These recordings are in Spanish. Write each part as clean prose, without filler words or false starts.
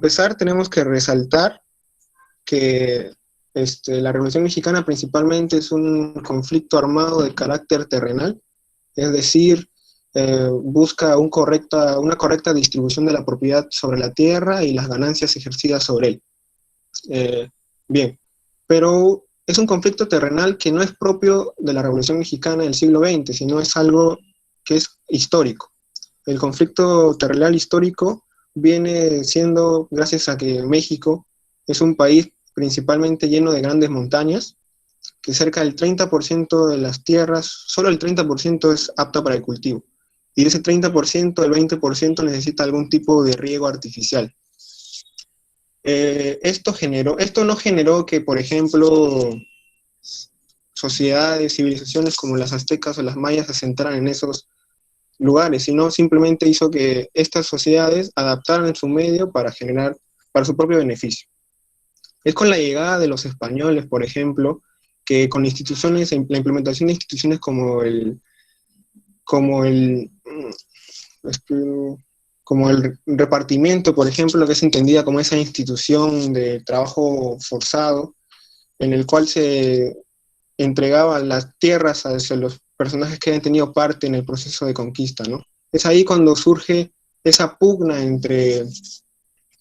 empezar tenemos que resaltar que la Revolución Mexicana principalmente es un conflicto armado de carácter terrenal, es decir, busca una correcta distribución de la propiedad sobre la tierra y las ganancias ejercidas sobre él. Bien, pero es un conflicto terrenal que no es propio de la Revolución Mexicana del siglo XX, sino es algo que es histórico. El conflicto terrenal histórico viene siendo gracias a que México es un país principalmente lleno de grandes montañas, que cerca del 30% de las tierras, solo el 30% es apta para el cultivo. Y de ese 30%, el 20% necesita algún tipo de riego artificial. Esto no generó que, por ejemplo, sociedades, civilizaciones como las aztecas o las mayas se asentaran en esos lugares, sino simplemente hizo que estas sociedades adaptaran su medio para su propio beneficio. Es con la llegada de los españoles, por ejemplo, que con la implementación de instituciones como el repartimiento, por ejemplo, que es entendida como esa institución de trabajo forzado, en el cual se entregaban las tierras a los personajes que habían tenido parte en el proceso de conquista, ¿no? Es ahí cuando surge esa pugna entre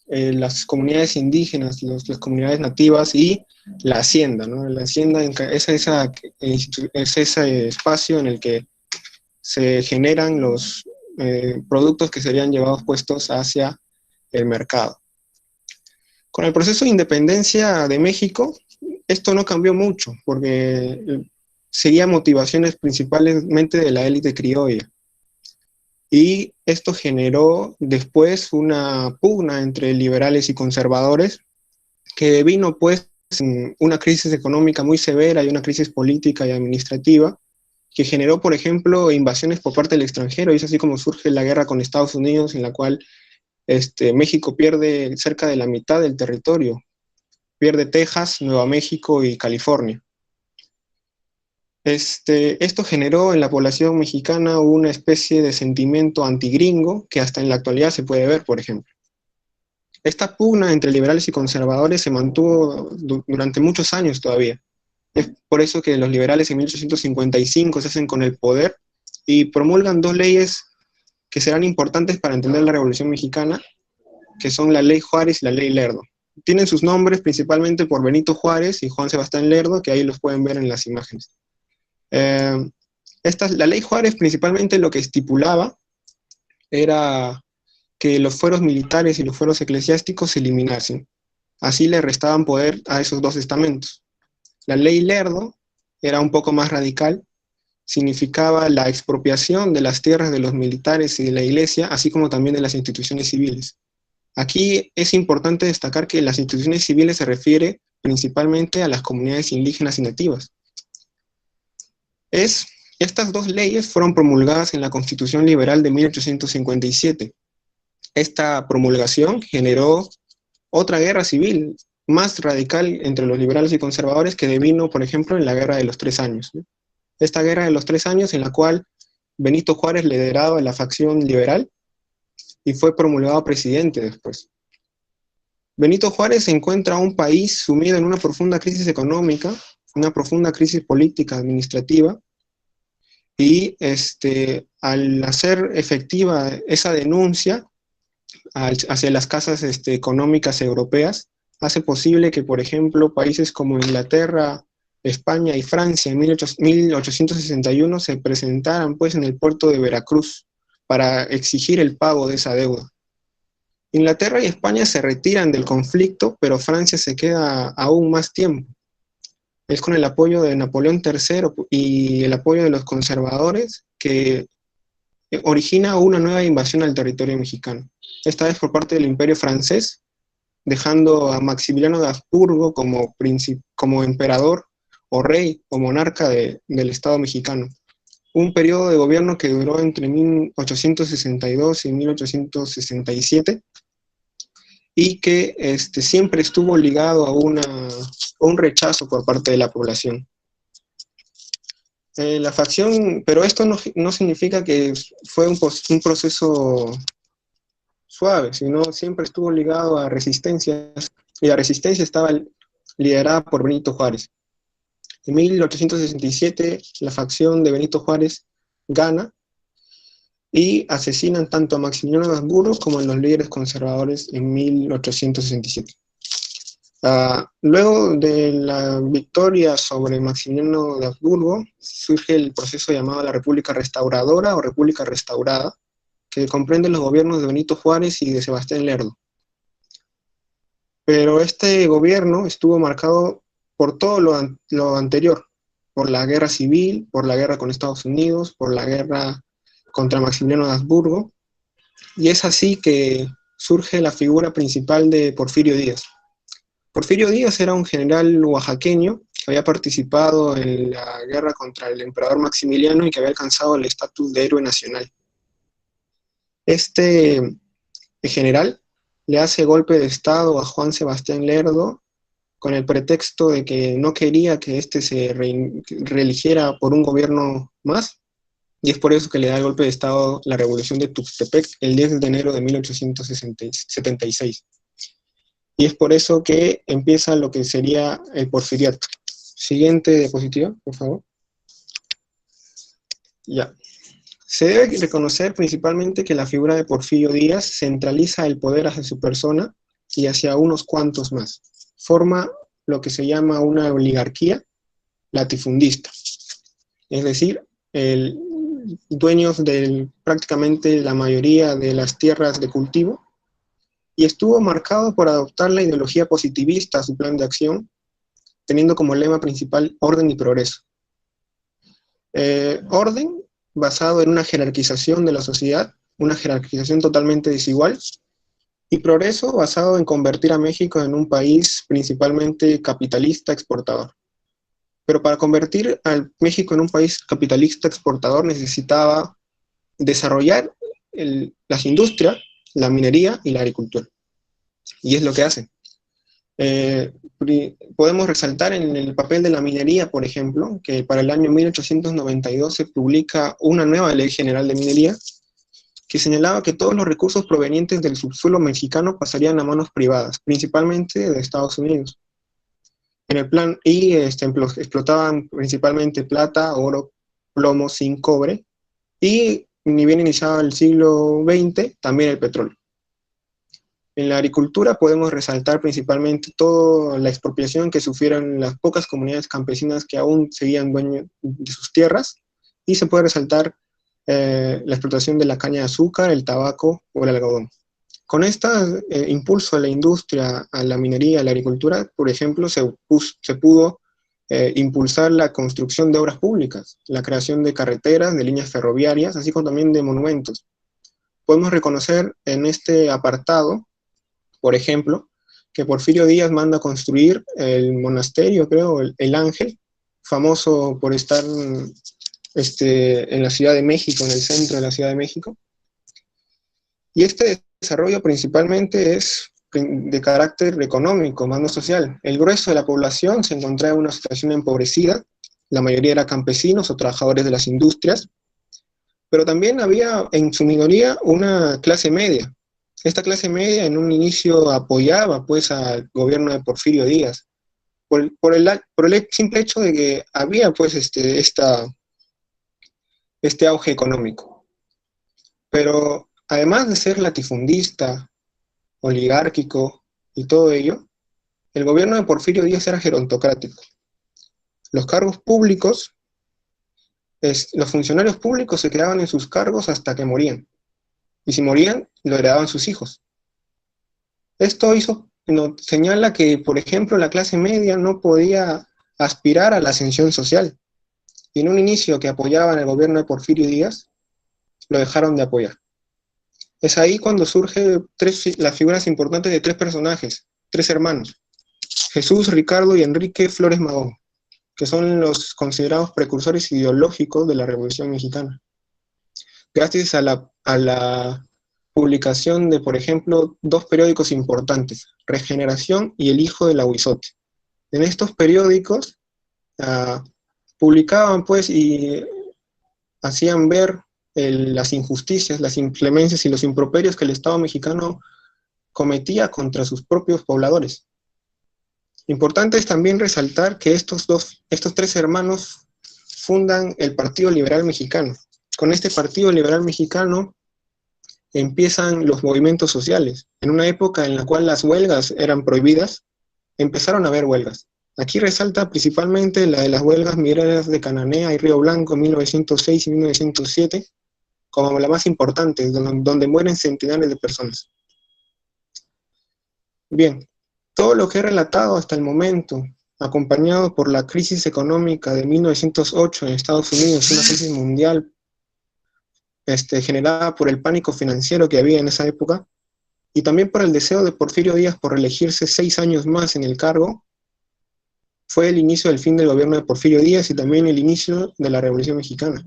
las comunidades indígenas, las comunidades nativas y la hacienda, ¿no? La hacienda es ese espacio en el que se generan los productos que serían puestos hacia el mercado. Con el proceso de independencia de México, esto no cambió mucho, porque seguía motivaciones principalmente de la élite criolla. Y esto generó después una pugna entre liberales y conservadores, que vino pues en una crisis económica muy severa y una crisis política y administrativa, que generó, por ejemplo, invasiones por parte del extranjero, y es así como surge la guerra con Estados Unidos, en la cual México pierde cerca de la mitad del territorio, pierde Texas, Nueva México y California. Esto generó en la población mexicana una especie de sentimiento antigringo que hasta en la actualidad se puede ver, por ejemplo. Esta pugna entre liberales y conservadores se mantuvo durante muchos años todavía. Es por eso que los liberales en 1855 se hacen con el poder y promulgan dos leyes que serán importantes para entender la Revolución Mexicana, que son la Ley Juárez y la Ley Lerdo. Tienen sus nombres principalmente por Benito Juárez y Juan Sebastián Lerdo, que ahí los pueden ver en las imágenes. La Ley Juárez principalmente lo que estipulaba era que los fueros militares y los fueros eclesiásticos se eliminasen. Así le restaban poder a esos dos estamentos. La Ley Lerdo era un poco más radical, significaba la expropiación de las tierras de los militares y de la iglesia, así como también de las instituciones civiles. Aquí es importante destacar que las instituciones civiles se refiere principalmente a las comunidades indígenas y nativas. Estas dos leyes fueron promulgadas en la Constitución Liberal de 1857. Esta promulgación generó otra guerra civil más radical entre los liberales y conservadores, que devino, por ejemplo, en la Guerra de los 3 años. Esta Guerra de los 3 años en la cual Benito Juárez lideraba la facción liberal y fue promulgado presidente después. Benito Juárez encuentra a un país sumido en una profunda crisis económica, una profunda crisis política, administrativa, y al hacer efectiva esa denuncia hacia las casas económicas europeas, hace posible que, por ejemplo, países como Inglaterra, España y Francia en 1861 se presentaran pues en el puerto de Veracruz para exigir el pago de esa deuda. Inglaterra y España se retiran del conflicto, pero Francia se queda aún más tiempo. Es con el apoyo de Napoleón III y el apoyo de los conservadores que origina una nueva invasión al territorio mexicano, esta vez por parte del Imperio francés, dejando a Maximiliano de Habsburgo como emperador o rey o monarca del Estado mexicano. Un periodo de gobierno que duró entre 1862 y 1867 y que siempre estuvo ligado a un rechazo por parte de la población. La facción, pero esto no significa que fue un proceso suave, sino siempre estuvo ligado a resistencias, y la resistencia estaba liderada por Benito Juárez. En 1867, la facción de Benito Juárez gana y asesinan tanto a Maximiliano de Habsburgo como a los líderes conservadores en 1867. Luego de la victoria sobre Maximiliano de Habsburgo, surge el proceso llamado la República Restauradora o República Restaurada, que comprende los gobiernos de Benito Juárez y de Sebastián Lerdo. Pero este gobierno estuvo marcado por todo lo anterior, por la guerra civil, por la guerra con Estados Unidos, por la guerra contra Maximiliano de Habsburgo, y es así que surge la figura principal de Porfirio Díaz. Porfirio Díaz era un general oaxaqueño que había participado en la guerra contra el emperador Maximiliano y que había alcanzado el estatus de héroe nacional. Este general le hace golpe de estado a Juan Sebastián Lerdo con el pretexto de que no quería que éste se reeligiera por un gobierno más, y es por eso que le da el golpe de estado la revolución de Tuxtepec el 10 de enero de 1876. Y es por eso que empieza lo que sería el porfiriato. Siguiente diapositiva, por favor. Ya. Se debe reconocer principalmente que la figura de Porfirio Díaz centraliza el poder hacia su persona y hacia unos cuantos más. Forma lo que se llama una oligarquía latifundista, es decir, dueños de prácticamente la mayoría de las tierras de cultivo, y estuvo marcado por adoptar la ideología positivista a su plan de acción, teniendo como lema principal orden y progreso. Orden basado en una jerarquización de la sociedad, una jerarquización totalmente desigual, y progreso basado en convertir a México en un país principalmente capitalista exportador. Pero para convertir a México en un país capitalista exportador necesitaba desarrollar las industrias, la minería y la agricultura. Y es lo que hacen. Podemos resaltar en el papel de la minería, por ejemplo, que para el año 1892 se publica una nueva Ley General de Minería que señalaba que todos los recursos provenientes del subsuelo mexicano pasarían a manos privadas, principalmente de Estados Unidos. En el plan, y explotaban principalmente plata, oro, plomo, zinc, cobre, y ni bien iniciado el siglo XX, también el petróleo. En la agricultura podemos resaltar principalmente toda la expropiación que sufrieron las pocas comunidades campesinas que aún seguían dueños de sus tierras, y se puede resaltar la explotación de la caña de azúcar, el tabaco o el algodón. Con este impulso a la industria, a la minería, a la agricultura, por ejemplo, se pudo impulsar la construcción de obras públicas, la creación de carreteras, de líneas ferroviarias, así como también de monumentos. Podemos reconocer en este apartado, por ejemplo, que Porfirio Díaz manda construir el monasterio, creo, el Ángel, famoso por estar en la Ciudad de México, en el centro de la Ciudad de México. Y este desarrollo principalmente es de carácter económico, más no social. El grueso de la población se encontraba en una situación empobrecida, la mayoría eran campesinos o trabajadores de las industrias, pero también había en su minoría una clase media. Esta clase media en un inicio apoyaba pues al gobierno de Porfirio Díaz, por el simple hecho de que había pues este auge económico. Pero además de ser latifundista, oligárquico y todo ello, el gobierno de Porfirio Díaz era gerontocrático. Los cargos públicos, los funcionarios públicos se quedaban en sus cargos hasta que morían. Y si morían, lo heredaban sus hijos. Esto señala que, por ejemplo, la clase media no podía aspirar a la ascensión social. Y en un inicio que apoyaban el gobierno de Porfirio Díaz, lo dejaron de apoyar. Es ahí cuando surgen las figuras importantes de tres personajes, tres hermanos, Jesús, Ricardo y Enrique Flores Magón, que son los considerados precursores ideológicos de la Revolución Mexicana. Gracias a la publicación de, por ejemplo, dos periódicos importantes, Regeneración y El Hijo del Aguizote. En estos periódicos publicaban pues y hacían ver las injusticias, las inclemencias y los improperios que el Estado mexicano cometía contra sus propios pobladores. Importante es también resaltar que estos tres hermanos fundan el Partido Liberal Mexicano. Con este Partido Liberal Mexicano empiezan los movimientos sociales. En una época en la cual las huelgas eran prohibidas, empezaron a haber huelgas. Aquí resalta principalmente la de las huelgas mineras de Cananea y Río Blanco en 1906 y 1907, como la más importante, donde mueren centenares de personas. Bien, todo lo que he relatado hasta el momento, acompañado por la crisis económica de 1908 en Estados Unidos, una crisis mundial generada por el pánico financiero que había en esa época, y también por el deseo de Porfirio Díaz por reelegirse 6 años más en el cargo, fue el inicio del fin del gobierno de Porfirio Díaz y también el inicio de la Revolución Mexicana.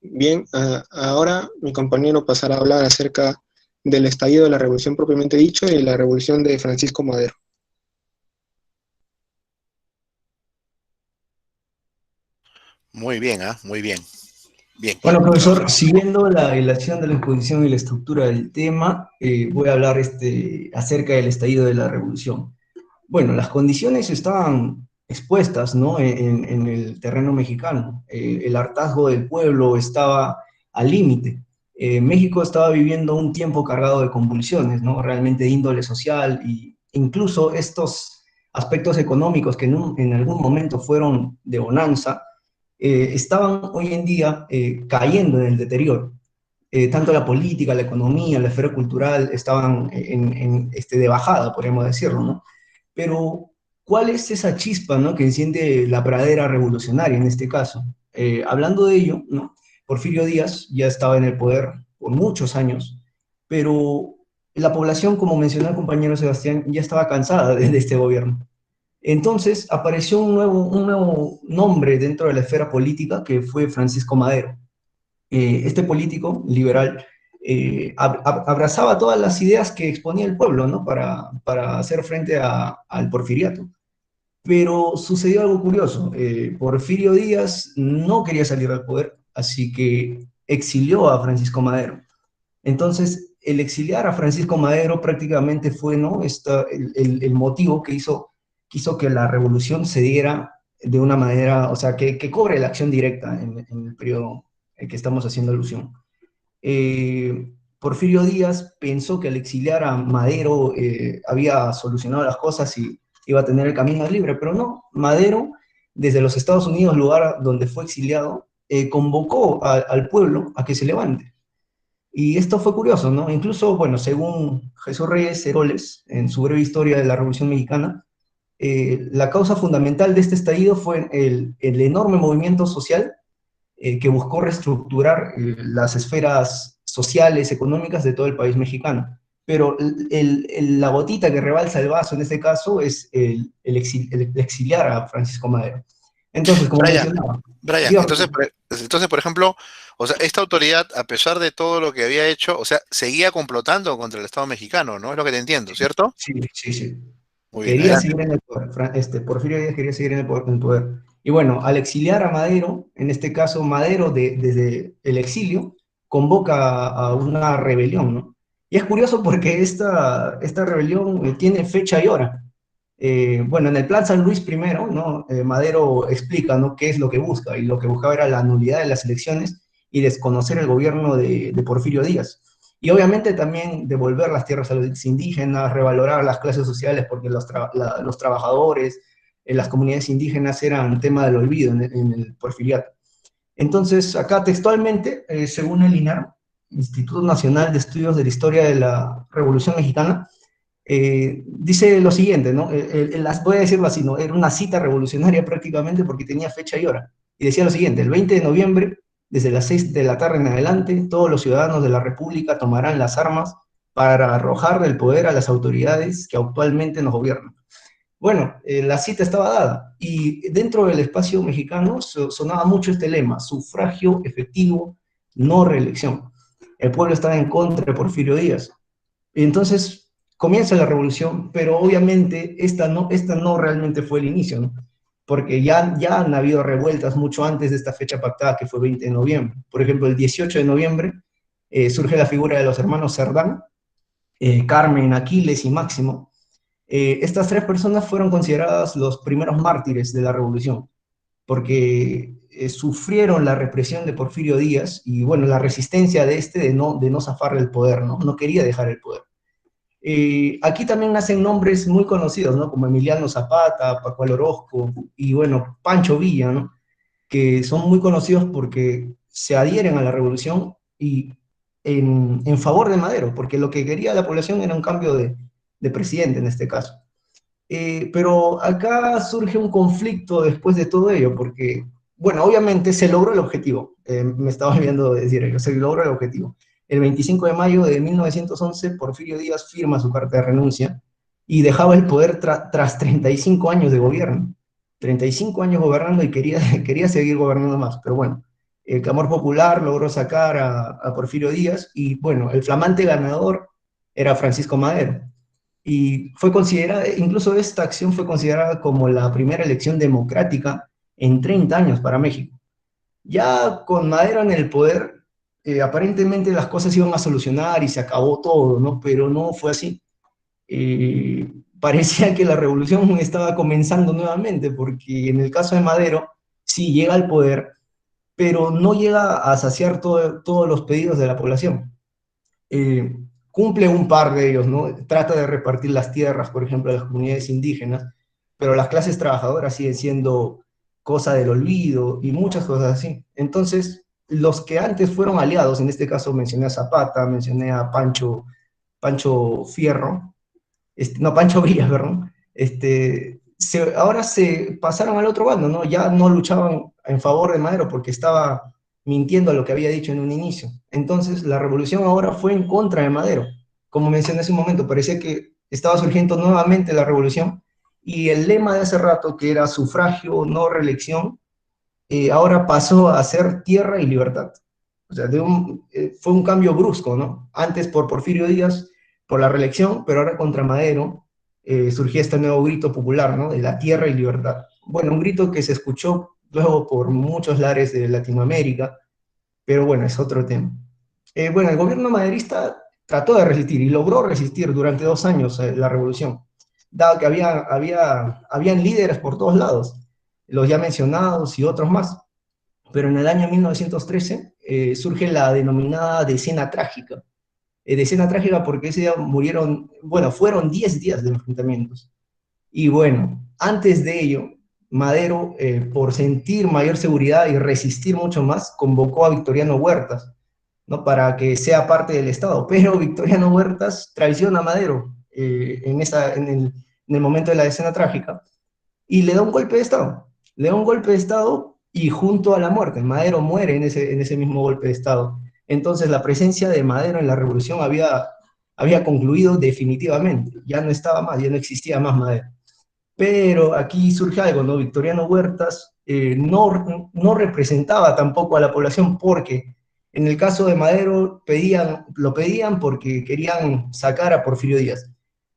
Bien, ahora mi compañero pasará a hablar acerca del estallido de la Revolución propiamente dicho y de la Revolución de Francisco Madero. Muy bien, muy bien. Bien. Bueno, profesor, siguiendo la relación de la exposición y la estructura del tema, voy a hablar acerca del estallido de la revolución. Bueno, las condiciones estaban expuestas, ¿no? En el terreno mexicano. El hartazgo del pueblo estaba al límite. México estaba viviendo un tiempo cargado de convulsiones, ¿no? Realmente de índole social, e incluso estos aspectos económicos que en algún momento fueron de bonanza, estaban hoy en día cayendo en el deterioro. Tanto la política, la economía, la esfera cultural estaban de bajada, podríamos decirlo, ¿no? Pero, ¿cuál es esa chispa, ¿no?, que enciende la pradera revolucionaria en este caso? Hablando de ello, ¿no?, Porfirio Díaz ya estaba en el poder por muchos años, pero la población, como mencionó el compañero Sebastián, ya estaba cansada de este gobierno. Entonces apareció un nuevo nombre dentro de la esfera política, que fue Francisco Madero. Este político liberal abrazaba todas las ideas que exponía el pueblo, ¿no?, para hacer frente al porfiriato. Pero sucedió algo curioso. Porfirio Díaz no quería salir al poder, así que exilió a Francisco Madero. Entonces, el exiliar a Francisco Madero prácticamente fue, ¿no?, el motivo que quiso que la revolución se diera de una manera, o sea, que cobre la acción directa en el periodo que estamos haciendo alusión. Porfirio Díaz pensó que al exiliar a Madero había solucionado las cosas y iba a tener el camino libre, pero no. Madero, desde los Estados Unidos, lugar donde fue exiliado, convocó al pueblo a que se levante. Y esto fue curioso, ¿no? Incluso, bueno, según Jesús Reyes Heroles, en su breve historia de la Revolución Mexicana, la causa fundamental de este estallido fue el enorme movimiento social que buscó reestructurar las esferas sociales, económicas de todo el país mexicano. Pero la gotita que rebalsa el vaso en este caso es el exiliar a Francisco Madero. Entonces, como mencionaba... Brian, entonces, por ejemplo, o sea, esta autoridad, a pesar de todo lo que había hecho, o sea, seguía complotando contra el Estado mexicano, ¿no? Es lo que te entiendo, ¿cierto? Sí, sí, sí. Muy bien, Quería adelante. seguir en el poder. Porfirio Díaz quería seguir en el poder. Y bueno, al exiliar a Madero, en este caso Madero desde el exilio, convoca a una rebelión, ¿no? Y es curioso porque esta rebelión tiene fecha y hora. Bueno, en el Plan San Luis primero, ¿no? Madero explica, ¿no?, qué es lo que busca, y lo que buscaba era la nulidad de las elecciones y desconocer el gobierno de Porfirio Díaz. Y obviamente también devolver las tierras a los indígenas, revalorar las clases sociales, porque los trabajadores, las comunidades indígenas eran tema del olvido en el porfiriato. Entonces, acá textualmente, según el INAR, Instituto Nacional de Estudios de la Historia de la Revolución Mexicana, dice lo siguiente, ¿no? Voy a decirlo así, ¿no? Era una cita revolucionaria prácticamente porque tenía fecha y hora. Y decía lo siguiente: el 20 de noviembre, desde las 6 de la tarde en adelante, todos los ciudadanos de la República tomarán las armas para arrojar del poder a las autoridades que actualmente nos gobiernan. Bueno, la cita estaba dada, y dentro del espacio mexicano sonaba mucho este lema: sufragio efectivo, no reelección. El pueblo estaba en contra de Porfirio Díaz. Y entonces comienza la revolución, pero obviamente esta no realmente fue el inicio, ¿no? porque ya han habido revueltas mucho antes de esta fecha pactada, que fue 20 de noviembre. Por ejemplo, el 18 de noviembre surge la figura de los hermanos Cerdán, Carmen, Aquiles y Máximo. Estas tres personas fueron consideradas los primeros mártires de la revolución, porque sufrieron la represión de Porfirio Díaz y, bueno, la resistencia de no zafarle el poder, ¿no? No quería dejar el poder. Aquí también nacen nombres muy conocidos, ¿no? Como Emiliano Zapata, Pascual Orozco y, bueno, Pancho Villa, ¿no? Que son muy conocidos porque se adhieren a la revolución y en favor de Madero, porque lo que quería la población era un cambio de presidente en este caso. Pero acá surge un conflicto después de todo ello, porque, bueno, obviamente se logró el objetivo, me estaba olvidando de decir ello, se logró el objetivo. El 25 de mayo de 1911, Porfirio Díaz firma su carta de renuncia y dejaba el poder tras 35 años de gobierno. 35 años gobernando y quería seguir gobernando más, pero bueno, el clamor popular logró sacar a Porfirio Díaz y, bueno, el flamante ganador era Francisco Madero. Y fue considerada, incluso esta acción fue considerada como la primera elección democrática en 30 años para México. Ya con Madero en el poder, aparentemente las cosas iban a solucionar y se acabó todo, ¿no? Pero no fue así. Parecía que la revolución estaba comenzando nuevamente, porque en el caso de Madero, sí llega al poder, pero no llega a saciar todos los pedidos de la población. Cumple un par de ellos, ¿no? Trata de repartir las tierras, por ejemplo, a las comunidades indígenas, pero las clases trabajadoras siguen siendo cosa del olvido y muchas cosas así. Entonces, los que antes fueron aliados, en este caso mencioné a Zapata, mencioné a Pancho Fierro, no, Pancho Villa, perdón, ahora se pasaron al otro bando, ¿no? Ya no luchaban en favor de Madero porque estaba mintiendo a lo que había dicho en un inicio. Entonces, la revolución ahora fue en contra de Madero. Como mencioné hace un momento, parecía que estaba surgiendo nuevamente la revolución y el lema de hace rato, que era sufragio, no reelección, ahora pasó a ser tierra y libertad. O sea, fue un cambio brusco, ¿no? Antes por Porfirio Díaz, por la reelección, pero ahora contra Madero surgía este nuevo grito popular, ¿no? De la tierra y libertad. Bueno, un grito que se escuchó luego por muchos lares de Latinoamérica, pero bueno, es otro tema. Bueno, el gobierno maderista trató de resistir y logró resistir durante 2 años la revolución, dado que habían líderes por todos lados, los ya mencionados y otros más. Pero en el año 1913 surge la denominada Decena Trágica. Decena Trágica porque ese día fueron 10 días de enfrentamientos. Y bueno, antes de ello, Madero, por sentir mayor seguridad y resistir mucho más, convocó a Victoriano Huertas, ¿no? Para que sea parte del Estado. Pero Victoriano Huertas traiciona a Madero en el momento de la Decena Trágica y le da un golpe de Estado. Le da un golpe de Estado y junto a la muerte, Madero muere en ese mismo golpe de Estado. Entonces la presencia de Madero en la revolución había concluido definitivamente, ya no estaba más, ya no existía más Madero. Pero aquí surge algo, ¿no? Victoriano Huertas no representaba tampoco a la población porque en el caso de Madero lo pedían porque querían sacar a Porfirio Díaz.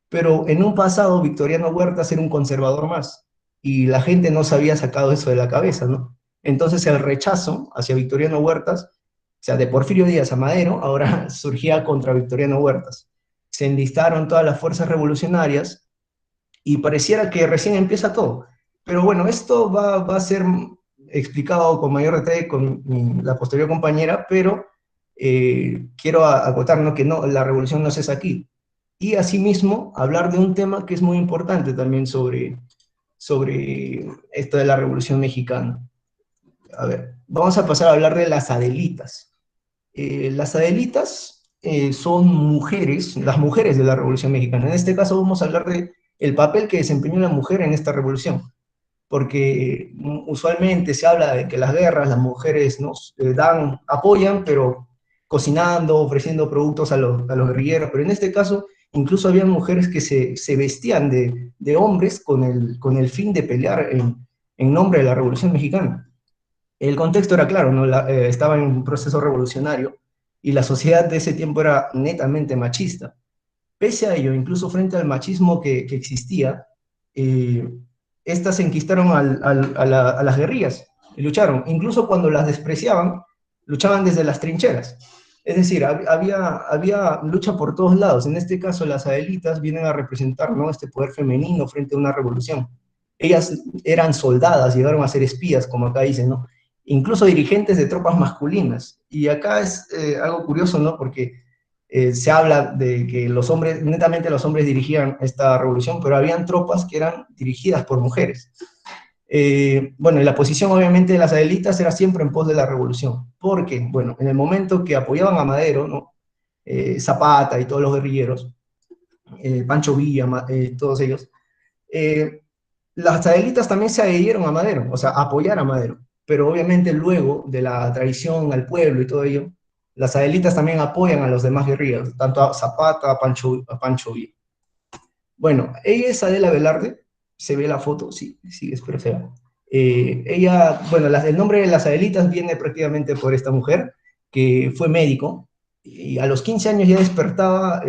Pero en un pasado Victoriano Huertas era un conservador más y la gente no se había sacado eso de la cabeza, ¿no? Entonces el rechazo hacia Victoriano Huertas, o sea, de Porfirio Díaz a Madero, ahora surgía contra Victoriano Huertas. Se enlistaron todas las fuerzas revolucionarias y pareciera que recién empieza todo. Pero bueno, esto va a ser explicado con mayor detalle con la posterior compañera, pero quiero acotar, ¿no? Que no, la revolución no cesa aquí. Y asimismo, hablar de un tema que es muy importante también sobre esto de la Revolución Mexicana. A ver, vamos a pasar a hablar de las Adelitas. Las Adelitas son mujeres, las mujeres de la Revolución Mexicana. En este caso vamos a hablar de el papel que desempeñó la mujer en esta revolución, porque usualmente se habla de que las guerras, las mujeres nos apoyan, pero cocinando, ofreciendo productos a los guerrilleros, pero en este caso incluso había mujeres que se vestían de hombres con el fin de pelear en nombre de la Revolución Mexicana. El contexto era claro, ¿no? Estaba en un proceso revolucionario y la sociedad de ese tiempo era netamente machista. Pese a ello, incluso frente al machismo que existía, estas se enquistaron a las guerrillas y lucharon. Incluso cuando las despreciaban, luchaban desde las trincheras. Es decir, había lucha por todos lados. En este caso, las adelitas vienen a representar, ¿no?, este poder femenino frente a una revolución. Ellas eran soldadas, llegaron a ser espías, como acá dicen, ¿no? Incluso dirigentes de tropas masculinas. Y acá es algo curioso, ¿no? Porque se habla de que los hombres, netamente los hombres dirigían esta revolución, pero habían tropas que eran dirigidas por mujeres. Bueno, y la posición obviamente de las adelitas era siempre en pos de la revolución, porque, bueno, en el momento que apoyaban a Madero, ¿no? Zapata y todos los guerrilleros, Pancho Villa, todos ellos, las adelitas también se adhirieron a Madero, o sea, a apoyar a Madero, pero obviamente luego de la traición al pueblo y todo ello, las adelitas también apoyan a los demás guerrilleros, tanto a Zapata, a Pancho Villa. Bueno, ella es Adela Velarde, se ve la foto, sí, sí, espero se vea. Ella, bueno, el nombre de las Adelitas viene prácticamente por esta mujer, que fue médico, y a los 15 años ya despertaba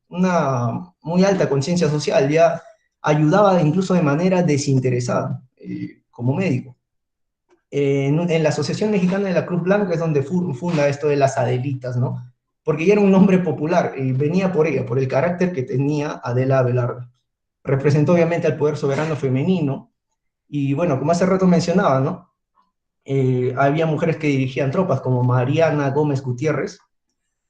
una muy alta conciencia social, ya ayudaba incluso de manera desinteresada, como médico. En la Asociación Mexicana de la Cruz Blanca es donde funda esto de las Adelitas, ¿no? Porque ya era un nombre popular y venía por ella, por el carácter que tenía Adela Velarde. Representó obviamente al poder soberano femenino y bueno, como hace rato mencionaba, ¿no? Había mujeres que dirigían tropas como Mariana Gómez Gutiérrez.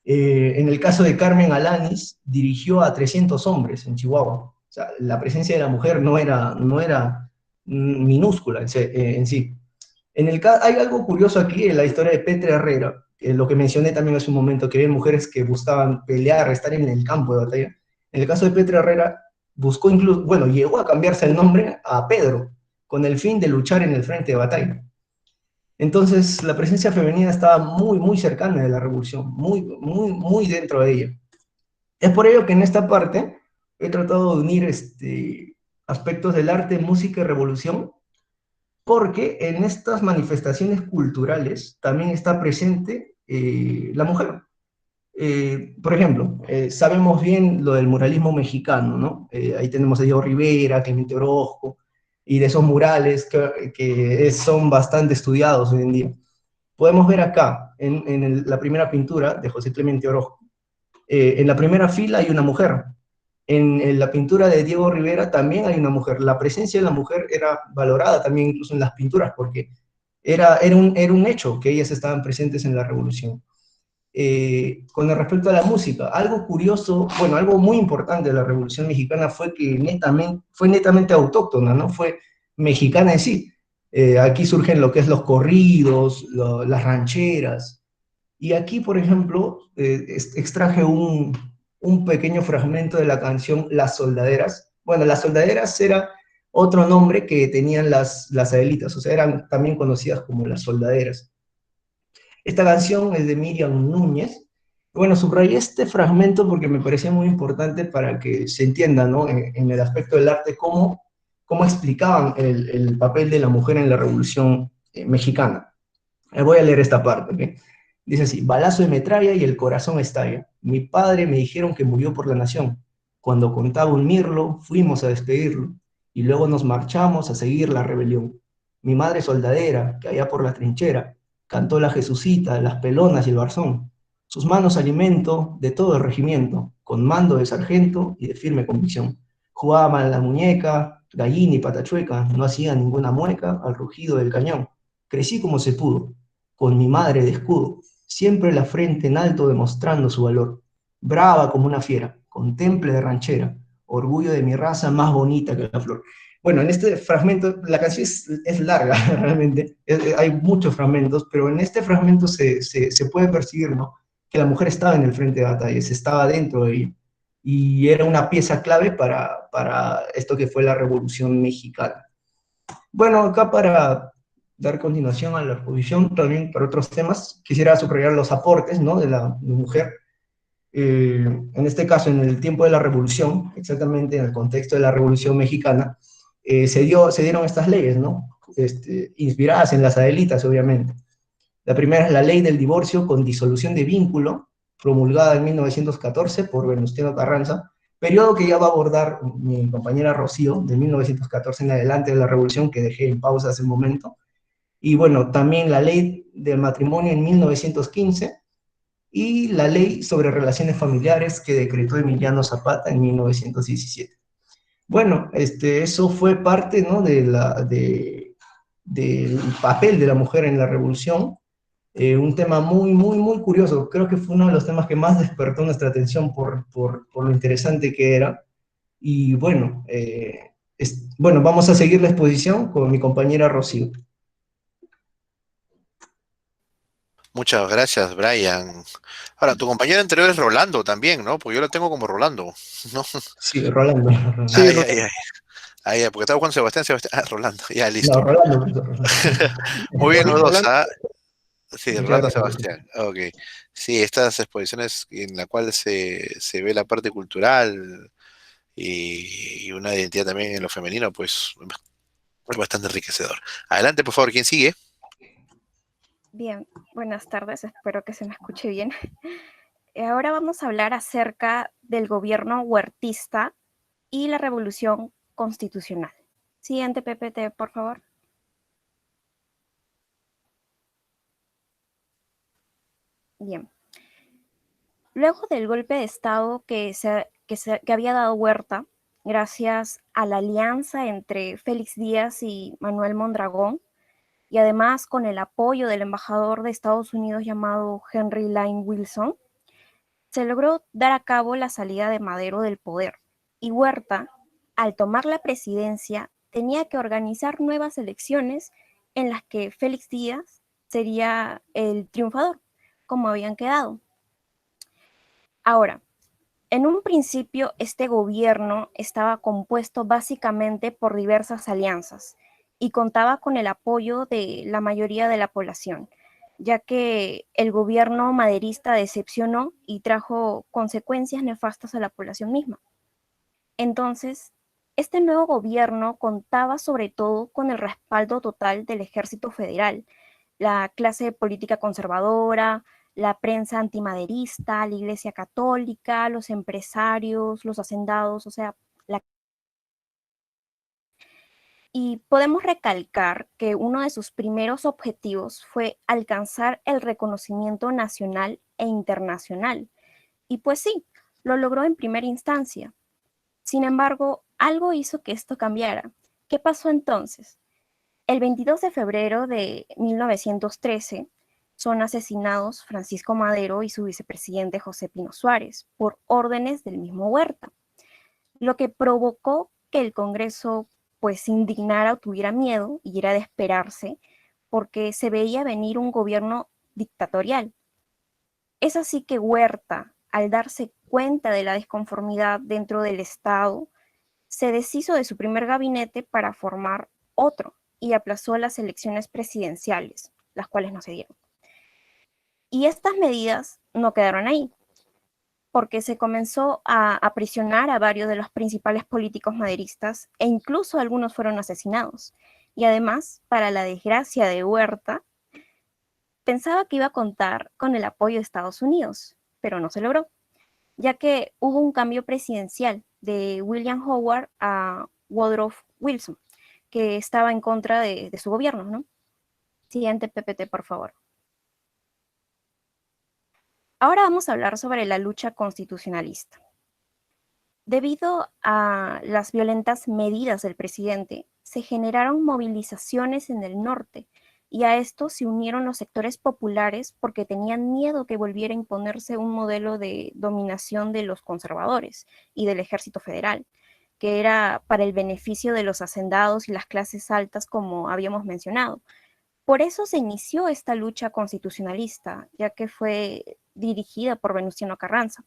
En el caso de Carmen Alanis, dirigió a 300 hombres en Chihuahua. O sea, la presencia de la mujer no era minúscula en sí. Hay algo curioso aquí en la historia de Petra Herrera, lo que mencioné también hace un momento, que había mujeres que buscaban pelear, estar en el campo de batalla. En el caso de Petra Herrera, buscó incluso, bueno, llegó a cambiarse el nombre a Pedro, con el fin de luchar en el frente de batalla. Entonces, la presencia femenina estaba muy, muy cercana de la revolución, muy, muy, muy dentro de ella. Es por ello que en esta parte he tratado de unir aspectos del arte, música y revolución, porque en estas manifestaciones culturales también está presente la mujer. Por ejemplo, sabemos bien lo del muralismo mexicano, ¿no? Ahí tenemos a Diego Rivera, Clemente Orozco, y de esos murales que son bastante estudiados hoy en día. Podemos ver acá, en la primera pintura de José Clemente Orozco, en la primera fila hay una mujer. En la pintura de Diego Rivera también hay una mujer. La presencia de la mujer era valorada también incluso en las pinturas, porque era un hecho que ellas estaban presentes en la revolución. Con respecto a la música, algo curioso, bueno, algo muy importante de la Revolución Mexicana fue que fue netamente autóctona, ¿no? Fue mexicana en sí. Aquí surgen lo que es los corridos, las rancheras. Y aquí, por ejemplo, extraje un pequeño fragmento de la canción Las Soldaderas. Bueno, Las Soldaderas era otro nombre que tenían las adelitas, o sea, eran también conocidas como Las Soldaderas. Esta canción es de Miriam Núñez. Bueno, subrayé este fragmento porque me parecía muy importante para que se entienda, ¿no? En el aspecto del arte, cómo explicaban el papel de la mujer en la Revolución Mexicana. Voy a leer esta parte, ¿ok? Dice así: balazo de metralla y el corazón estalla. Mi padre me dijeron que murió por la nación. Cuando contaba un mirlo, fuimos a despedirlo, y luego nos marchamos a seguir la rebelión. Mi madre soldadera, que allá por la trinchera, cantó la Jesucita, las pelonas y el barzón. Sus manos alimento de todo el regimiento, con mando de sargento y de firme convicción. Jugaban la muñeca, gallina y patachueca, no hacía ninguna mueca al rugido del cañón. Crecí como se pudo, con mi madre de escudo, siempre la frente en alto demostrando su valor. Brava como una fiera, con temple de ranchera, orgullo de mi raza más bonita que la flor. Bueno, en este fragmento, la canción es larga realmente, hay muchos fragmentos, pero en este fragmento se puede percibir, ¿no?, que la mujer estaba en el frente de batalla, estaba dentro de ella, y era una pieza clave para esto que fue la Revolución Mexicana. Bueno, acá para dar continuación a la exposición, también para otros temas, quisiera subrayar los aportes, ¿no?, de la mujer. En este caso, en el tiempo de la Revolución, exactamente en el contexto de la Revolución Mexicana, se dieron estas leyes, ¿no? Inspiradas en las adelitas, obviamente. La primera es la ley del divorcio con disolución de vínculo, promulgada en 1914 por Venustiano Carranza, periodo que ya va a abordar mi compañera Rocío, de 1914 en adelante de la Revolución, que dejé en pausa hace un momento. Y bueno, también la ley del matrimonio en 1915 y la ley sobre relaciones familiares que decretó Emiliano Zapata en 1917. Bueno, eso fue parte, ¿no? Del papel de la mujer en la revolución, un tema muy, muy, muy curioso. Creo que fue uno de los temas que más despertó nuestra atención por lo interesante que era. Y bueno, bueno, vamos a seguir la exposición con mi compañera Rocío. Muchas gracias, Brian. Ahora, tu compañero anterior es Rolando también, ¿no? Porque yo lo tengo como Rolando, ¿no? Sí, Rolando. Sí, Ay, ay, ay. Ay, porque estaba Juan Sebastián, Sebastián. Ah, Rolando, ya No, listo. Rolando, profesor Rolando. Muy bien los dos, Rolando, ¿ah? Sí, Muchas Rolando gracias, profesor. Sebastián. Ok. Sí, estas exposiciones en la cual se ve la parte cultural y una identidad también en lo femenino, pues es bastante enriquecedor. Adelante, por favor, ¿quién sigue? Bien, buenas tardes, espero que se me escuche bien. Ahora vamos a hablar acerca del gobierno huertista y la revolución constitucional. Siguiente PPT, por favor. Bien. Luego del golpe de Estado que había dado Huerta, gracias a la alianza entre Félix Díaz y Manuel Mondragón, y además con el apoyo del embajador de Estados Unidos llamado Henry Lane Wilson, se logró dar a cabo la salida de Madero del poder. Y Huerta, al tomar la presidencia, tenía que organizar nuevas elecciones en las que Félix Díaz sería el triunfador, como habían quedado. Ahora, en un principio, este gobierno estaba compuesto básicamente por diversas alianzas y contaba con el apoyo de la mayoría de la población, ya que el gobierno maderista decepcionó y trajo consecuencias nefastas a la población misma. Entonces, este nuevo gobierno contaba sobre todo con el respaldo total del Ejército Federal, la clase política conservadora, la prensa antimaderista, la Iglesia Católica, los empresarios, los hacendados, o sea, y podemos recalcar que uno de sus primeros objetivos fue alcanzar el reconocimiento nacional e internacional. Y pues sí, lo logró en primera instancia. Sin embargo, algo hizo que esto cambiara. ¿Qué pasó entonces? El 22 de febrero de 1913 son asesinados Francisco Madero y su vicepresidente José Pino Suárez por órdenes del mismo Huerta, lo que provocó que el Congreso pues se indignara o tuviera miedo, y era de esperarse, porque se veía venir un gobierno dictatorial. Es así que Huerta, al darse cuenta de la disconformidad dentro del Estado, se deshizo de su primer gabinete para formar otro y aplazó las elecciones presidenciales, las cuales no se dieron. Y estas medidas no quedaron ahí, porque se comenzó a aprisionar a varios de los principales políticos maderistas e incluso algunos fueron asesinados. Y además, para la desgracia de Huerta, pensaba que iba a contar con el apoyo de Estados Unidos, pero no se logró, ya que hubo un cambio presidencial de William Howard a Woodrow Wilson, que estaba en contra de su gobierno, ¿no? Siguiente PPT, por favor. Ahora vamos a hablar sobre la lucha constitucionalista. Debido a las violentas medidas del presidente, se generaron movilizaciones en el norte, y a esto se unieron los sectores populares porque tenían miedo que volviera a imponerse un modelo de dominación de los conservadores y del Ejército Federal, que era para el beneficio de los hacendados y las clases altas, como habíamos mencionado. Por eso se inició esta lucha constitucionalista, ya que fue dirigida por Venustiano Carranza.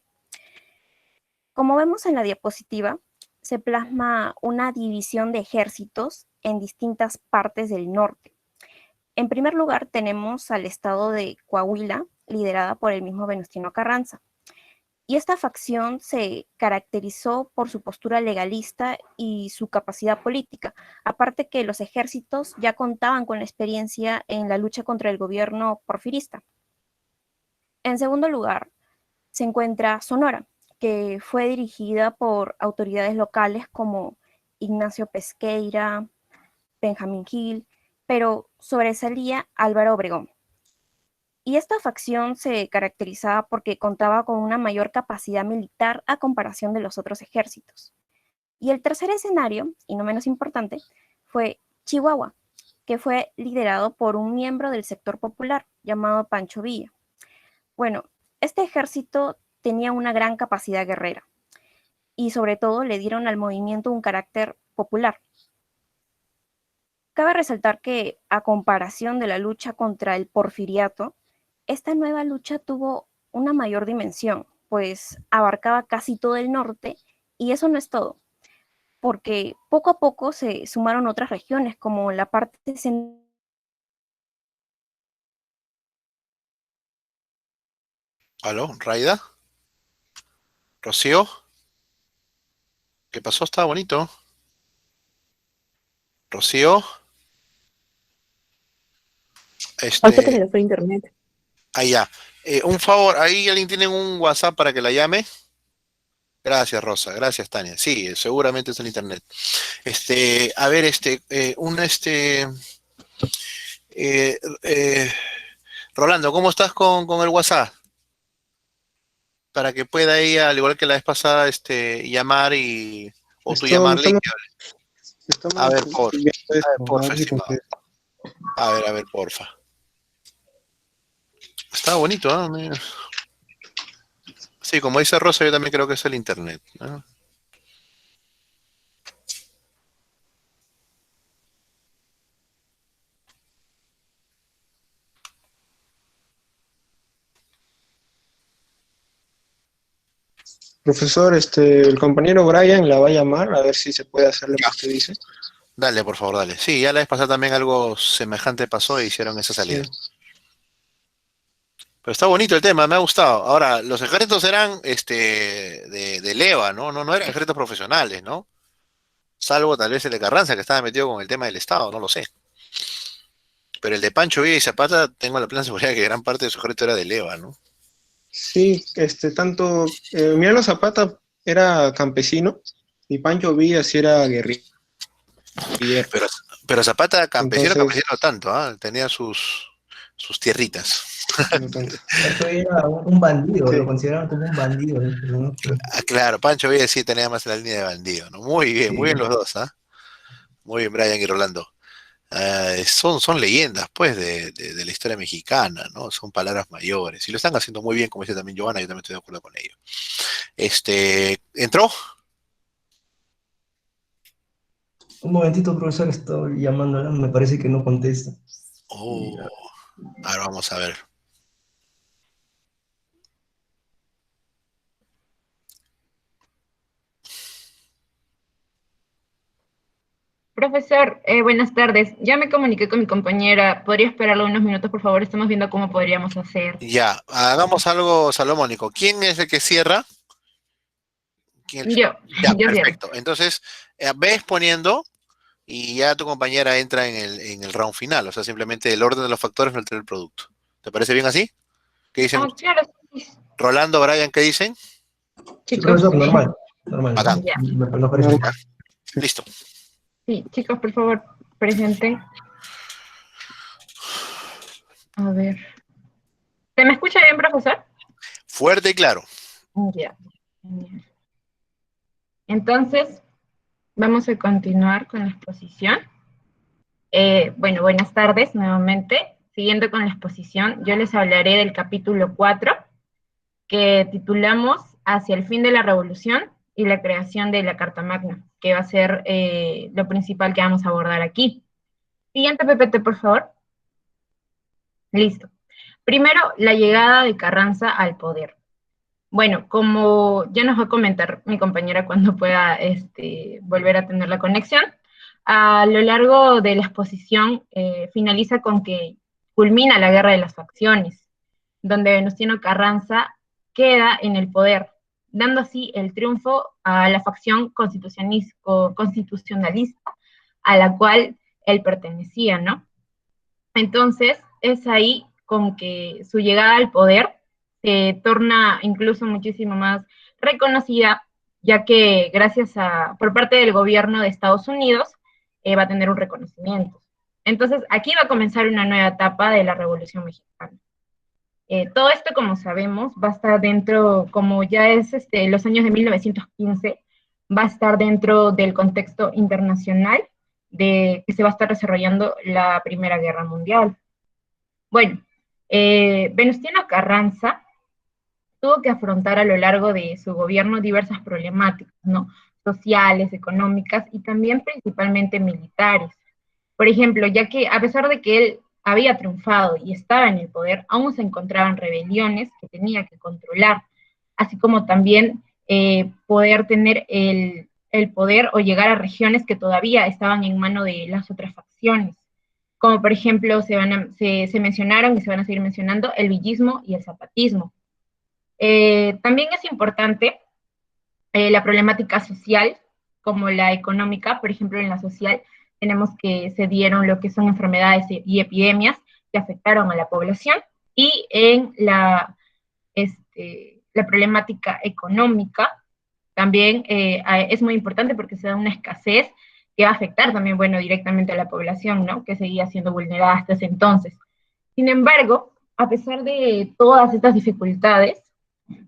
Como vemos en la diapositiva, se plasma una división de ejércitos en distintas partes del norte. En primer lugar, tenemos al estado de Coahuila, liderada por el mismo Venustiano Carranza. Y esta facción se caracterizó por su postura legalista y su capacidad política, aparte que los ejércitos ya contaban con la experiencia en la lucha contra el gobierno porfirista. En segundo lugar, se encuentra Sonora, que fue dirigida por autoridades locales como Ignacio Pesqueira, Benjamín Gil, pero sobresalía Álvaro Obregón. Y esta facción se caracterizaba porque contaba con una mayor capacidad militar a comparación de los otros ejércitos. Y el tercer escenario, y no menos importante, fue Chihuahua, que fue liderado por un miembro del sector popular llamado Pancho Villa. Bueno, este ejército tenía una gran capacidad guerrera y sobre todo le dieron al movimiento un carácter popular. Cabe resaltar que, a comparación de la lucha contra el porfiriato, esta nueva lucha tuvo una mayor dimensión, pues abarcaba casi todo el norte, y eso no es todo, porque poco a poco se sumaron otras regiones, como la parte central. ¿Aló, Raida? ¿Rocío? ¿Qué pasó? Estaba bonito. ¿Rocío? Ahorita que se Este, le fue internet. ahí ya. Un favor, ahí alguien tiene un WhatsApp para que la llame. Gracias, Rosa. Gracias, Tania. Sí, seguramente es el internet. A ver, eh, eh, Rolando, ¿cómo estás con el WhatsApp? Para que pueda ella, al igual que la vez pasada, llamar o tú Esto- llamarle y estamos, que hable. A estamos ver, viendo esto, a porfa, ver si estimado. contesta. A ver, porfa. Está bonito, ¿ah? Mira. Sí, como dice Rosa, yo también creo que es el internet, ¿no? Profesor, el compañero Brian la va a llamar a ver si se puede hacer lo que usted dice. Dale, por favor, dale. Sí, ya la vez pasada también algo semejante pasó e hicieron esa salida. Sí. Pero está bonito el tema, me ha gustado. Ahora, los ejércitos eran de leva, ¿no? No eran ejércitos profesionales, ¿no? Salvo tal vez el de Carranza, que estaba metido con el tema del Estado, no lo sé. Pero el de Pancho Villa y Zapata, tengo la plena seguridad de que gran parte de su ejército era de leva, ¿no? Sí, Emiliano Zapata era campesino y Pancho Villa sí era guerrillero. Pero, pero Zapata, campesino, Entonces, campesino no tanto, ¿ah? Tenía sus tierritas. no tanto. Pancho era un bandido, lo Sí. consideraban como un bandido, ¿no? Ah, claro, Pancho Villa sí tenía más la línea de bandido, ¿no? Muy bien Sí. los dos, ¿ah? Muy bien, Brian y Rolando. Son leyendas, pues, de la historia mexicana, ¿no? Son palabras mayores. Y lo están haciendo muy bien, como dice también Giovanna, yo también estoy de acuerdo con ello. ¿Entró? Un momentito, profesor, estoy llamándola, me parece que no contesta. Oh, ahora vamos a ver. Profesor, buenas tardes. Ya me comuniqué con mi compañera. ¿Podría esperarlo unos minutos, por favor? Estamos viendo cómo podríamos hacer. Ya, hagamos algo salomónico. ¿Quién es el que cierra? Yo, Ya, yo cierro. perfecto. Entonces, ves poniendo y ya tu compañera entra en el round final. O sea, simplemente el orden de los factores no altera el producto. ¿Te parece bien así? ¿Qué dicen? Ah, claro, sí, Rolando, Brian, ¿qué dicen? Sí, chicos. profesor, normal, Bacán. Ya. me parece bien. ¿Ya? Listo. Sí, chicos, por favor, presenten. A ver. ¿Se me escucha bien, profesor? Fuerte y claro. Ya. Genial. Entonces, vamos a continuar con la exposición. Bueno, buenas tardes nuevamente. Siguiendo con la exposición, yo les hablaré del capítulo 4, que titulamos Hacia el fin de la revolución y la creación de la Carta Magna, que va a ser lo principal que vamos a abordar aquí. Siguiente PPT, por favor. Listo. Primero, la llegada de Carranza al poder. Bueno, como ya nos va a comentar mi compañera cuando pueda volver a tener la conexión, a lo largo de la exposición finaliza con que culmina la guerra de las facciones, donde Venustiano Carranza queda en el poder, dando así el triunfo a la facción constitucionalista a la cual él pertenecía, ¿no? Entonces, es ahí con que su llegada al poder se torna incluso muchísimo más reconocida, ya que por parte del gobierno de Estados Unidos, va a tener un reconocimiento. Entonces, aquí va a comenzar una nueva etapa de la Revolución Mexicana. Todo esto, como sabemos, va a estar dentro, como ya es los años de 1915, va a estar dentro del contexto internacional de que se va a estar desarrollando la Primera Guerra Mundial. Bueno, Venustiano Carranza tuvo que afrontar a lo largo de su gobierno diversas problemáticas, ¿no? Sociales, económicas y también principalmente militares. Por ejemplo, ya que a pesar de que él había triunfado y estaba en el poder, aún se encontraban rebeliones que tenía que controlar, así como también poder tener el poder o llegar a regiones que todavía estaban en mano de las otras facciones, como por ejemplo se mencionaron y se van a seguir mencionando el villismo y el zapatismo. También es importante la problemática social como la económica. Por ejemplo, en la social tenemos que se dieron lo que son enfermedades y epidemias que afectaron a la población, y en la problemática económica también es muy importante porque se da una escasez que va a afectar también, bueno, directamente a la población, ¿no? Que seguía siendo vulnerada hasta ese entonces. Sin embargo, a pesar de todas estas dificultades,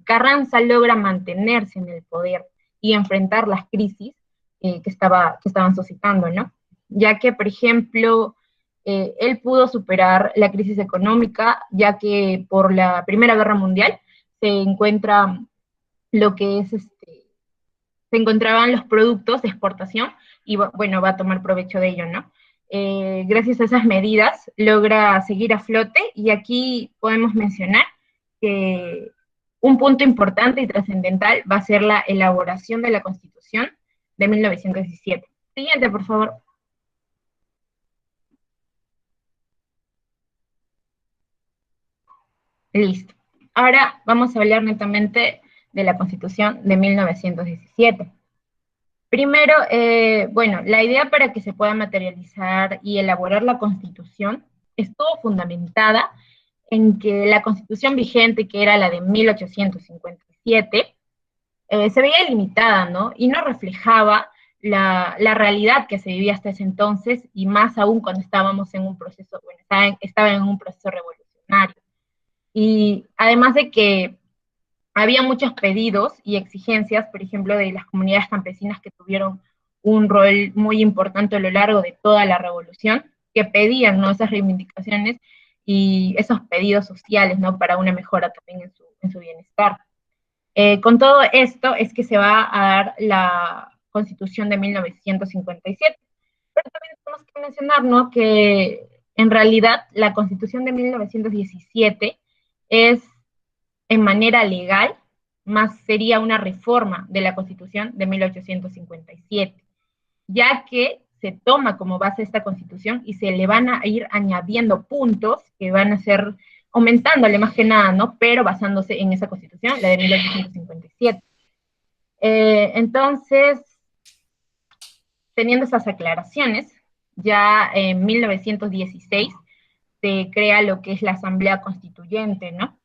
Carranza logra mantenerse en el poder y enfrentar las crisis que estaban suscitando, ¿no? Ya que, por ejemplo, él pudo superar la crisis económica, ya que por la Primera Guerra Mundial se encuentra lo que es se encontraban los productos de exportación y, bueno, va a tomar provecho de ello, ¿no? Gracias a esas medidas logra seguir a flote, y aquí podemos mencionar que un punto importante y trascendental va a ser la elaboración de la Constitución de 1917. Siguiente, por favor. Listo. Ahora vamos a hablar netamente de la Constitución de 1917. Primero, bueno, la idea para que se pueda materializar y elaborar la Constitución estuvo fundamentada en que la Constitución vigente, que era la de 1857, se veía limitada, ¿no? Y no reflejaba la realidad que se vivía hasta ese entonces, y más aún cuando estábamos en un proceso, bueno, estaba en un proceso revolucionario. Y además de que había muchos pedidos y exigencias, por ejemplo, de las comunidades campesinas, que tuvieron un rol muy importante a lo largo de toda la revolución, que pedían, ¿no?, esas reivindicaciones y esos pedidos sociales, ¿no?, para una mejora también en su bienestar. Con todo esto es que se va a dar la Constitución de 1957. Pero también tenemos que mencionar, ¿no?, que en realidad la Constitución de 1917 es, en manera legal, más sería una reforma de la Constitución de 1857, ya que se toma como base esta Constitución y se le van a ir añadiendo puntos que van a ser aumentándole más que nada, ¿no? Pero basándose en esa Constitución, la de 1857. Entonces, teniendo esas aclaraciones, ya en 1916 se crea lo que es la Asamblea Constituyente, ¿no?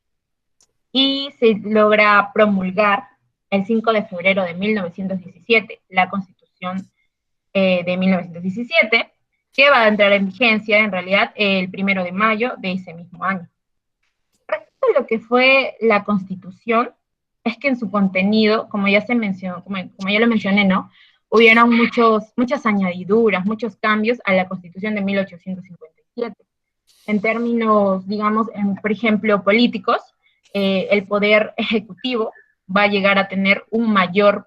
Y se logra promulgar el 5 de febrero de 1917 la Constitución de 1917, que va a entrar en vigencia en realidad el 1 de mayo de ese mismo año. Respecto a lo que fue la Constitución, es que en su contenido, como ya se mencionó, como ya lo mencioné, ¿no?, hubieron muchas añadiduras, muchos cambios a la Constitución de 1857. En términos, digamos, por ejemplo, políticos, el poder ejecutivo va a llegar a tener un mayor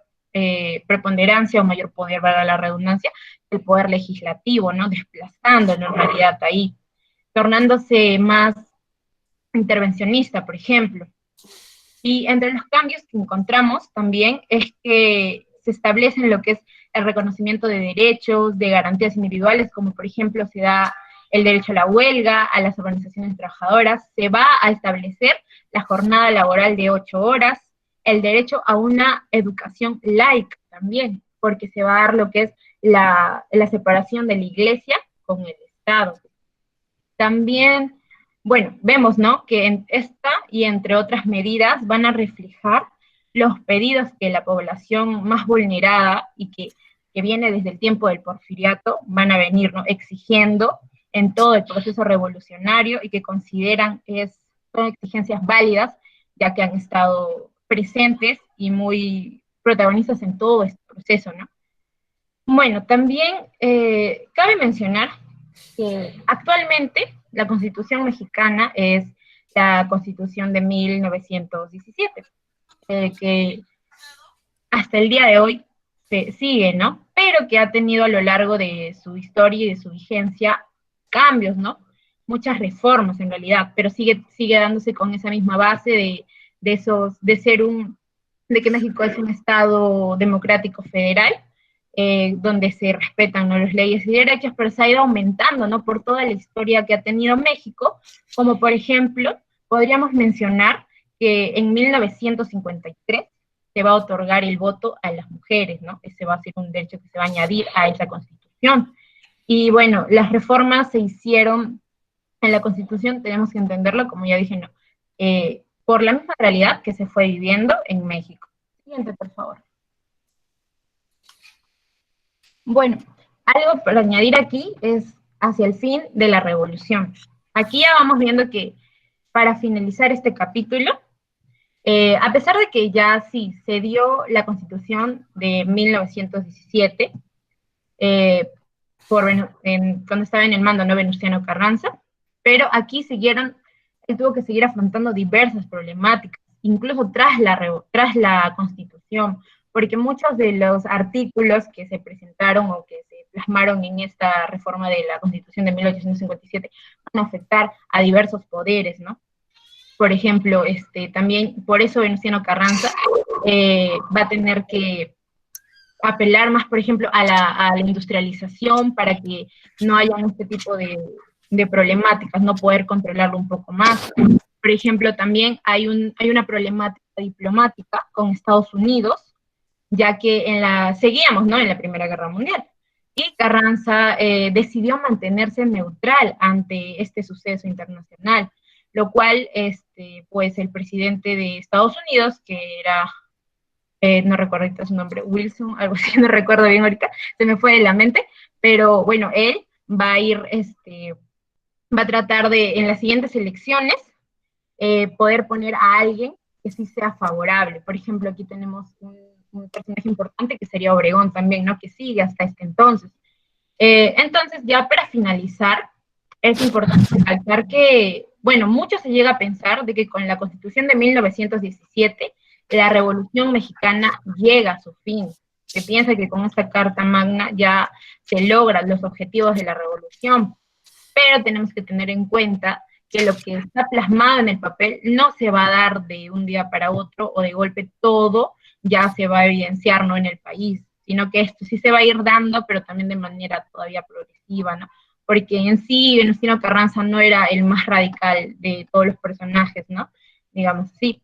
preponderancia o mayor poder, valga la redundancia, el poder legislativo, ¿no?, desplazándolo en realidad ahí, tornándose más intervencionista, por ejemplo. Y entre los cambios que encontramos también es que se establecen lo que es el reconocimiento de derechos, de garantías individuales, como por ejemplo se da el derecho a la huelga, a las organizaciones trabajadoras, se va a establecer la jornada laboral de 8 horas, el derecho a una educación laica también, porque se va a dar lo que es la separación de la Iglesia con el Estado. También, bueno, vemos, ¿no?, que en esta y entre otras medidas van a reflejar los pedidos que la población más vulnerada y que viene desde el tiempo del porfiriato van a venir, ¿no?, exigiendo en todo el proceso revolucionario y que consideran son exigencias válidas, ya que han estado presentes y muy protagonistas en todo este proceso, ¿no? Bueno, también cabe mencionar que actualmente la Constitución mexicana es la Constitución de 1917, que hasta el día de hoy se sigue, ¿no? Pero que ha tenido a lo largo de su historia y de su vigencia cambios, ¿no? Muchas reformas en realidad, pero sigue dándose con esa misma base de que México es un Estado democrático federal, donde se respetan, ¿no?, las leyes y derechos, pero se ha ido aumentando, ¿no?, por toda la historia que ha tenido México, como por ejemplo, podríamos mencionar que en 1953 se va a otorgar el voto a las mujeres, ¿no? Ese va a ser un derecho que se va a añadir a esa Constitución. Y bueno, las reformas se hicieron en la Constitución, tenemos que entenderlo, como ya dije, ¿no?, por la misma realidad que se fue viviendo en México. Siguiente, por favor. Bueno, algo para añadir aquí es hacia el fin de la revolución. Aquí ya vamos viendo que para finalizar este capítulo, a pesar de que ya sí se dio la Constitución de 1917, cuando estaba en el mando, ¿no?, Venustiano Carranza, pero aquí él tuvo que seguir afrontando diversas problemáticas, incluso tras la Constitución, porque muchos de los artículos que se presentaron o que se plasmaron en esta reforma de la Constitución de 1857 van a afectar a diversos poderes, ¿no? Por ejemplo, también, por eso Venustiano Carranza va a tener que apelar más, por ejemplo, a la industrialización para que no haya este tipo de problemáticas, no poder controlarlo un poco más. Por ejemplo, también hay una problemática diplomática con Estados Unidos, ya que seguíamos, ¿no?, en la Primera Guerra Mundial. Y Carranza decidió mantenerse neutral ante este suceso internacional, lo cual, pues el presidente de Estados Unidos, que era, no recuerdo ahorita su nombre, Wilson, algo así, no recuerdo bien ahorita, se me fue de la mente, pero bueno, él va a tratar de, en las siguientes elecciones, poder poner a alguien que sí sea favorable. Por ejemplo, aquí tenemos un personaje importante que sería Obregón también, ¿no?, que sigue hasta este entonces. Entonces, ya para finalizar, es importante recalcar que, bueno, mucho se llega a pensar de que con la Constitución de 1917, la Revolución Mexicana llega a su fin. Se piensa que con esta Carta Magna ya se logran los objetivos de la revolución, pero tenemos que tener en cuenta que lo que está plasmado en el papel no se va a dar de un día para otro o de golpe todo ya se va a evidenciar, ¿no?, en el país, sino que esto sí se va a ir dando, pero también de manera todavía progresiva, ¿no? Porque en sí Venustiano Carranza no era el más radical de todos los personajes, ¿no? Digamos así.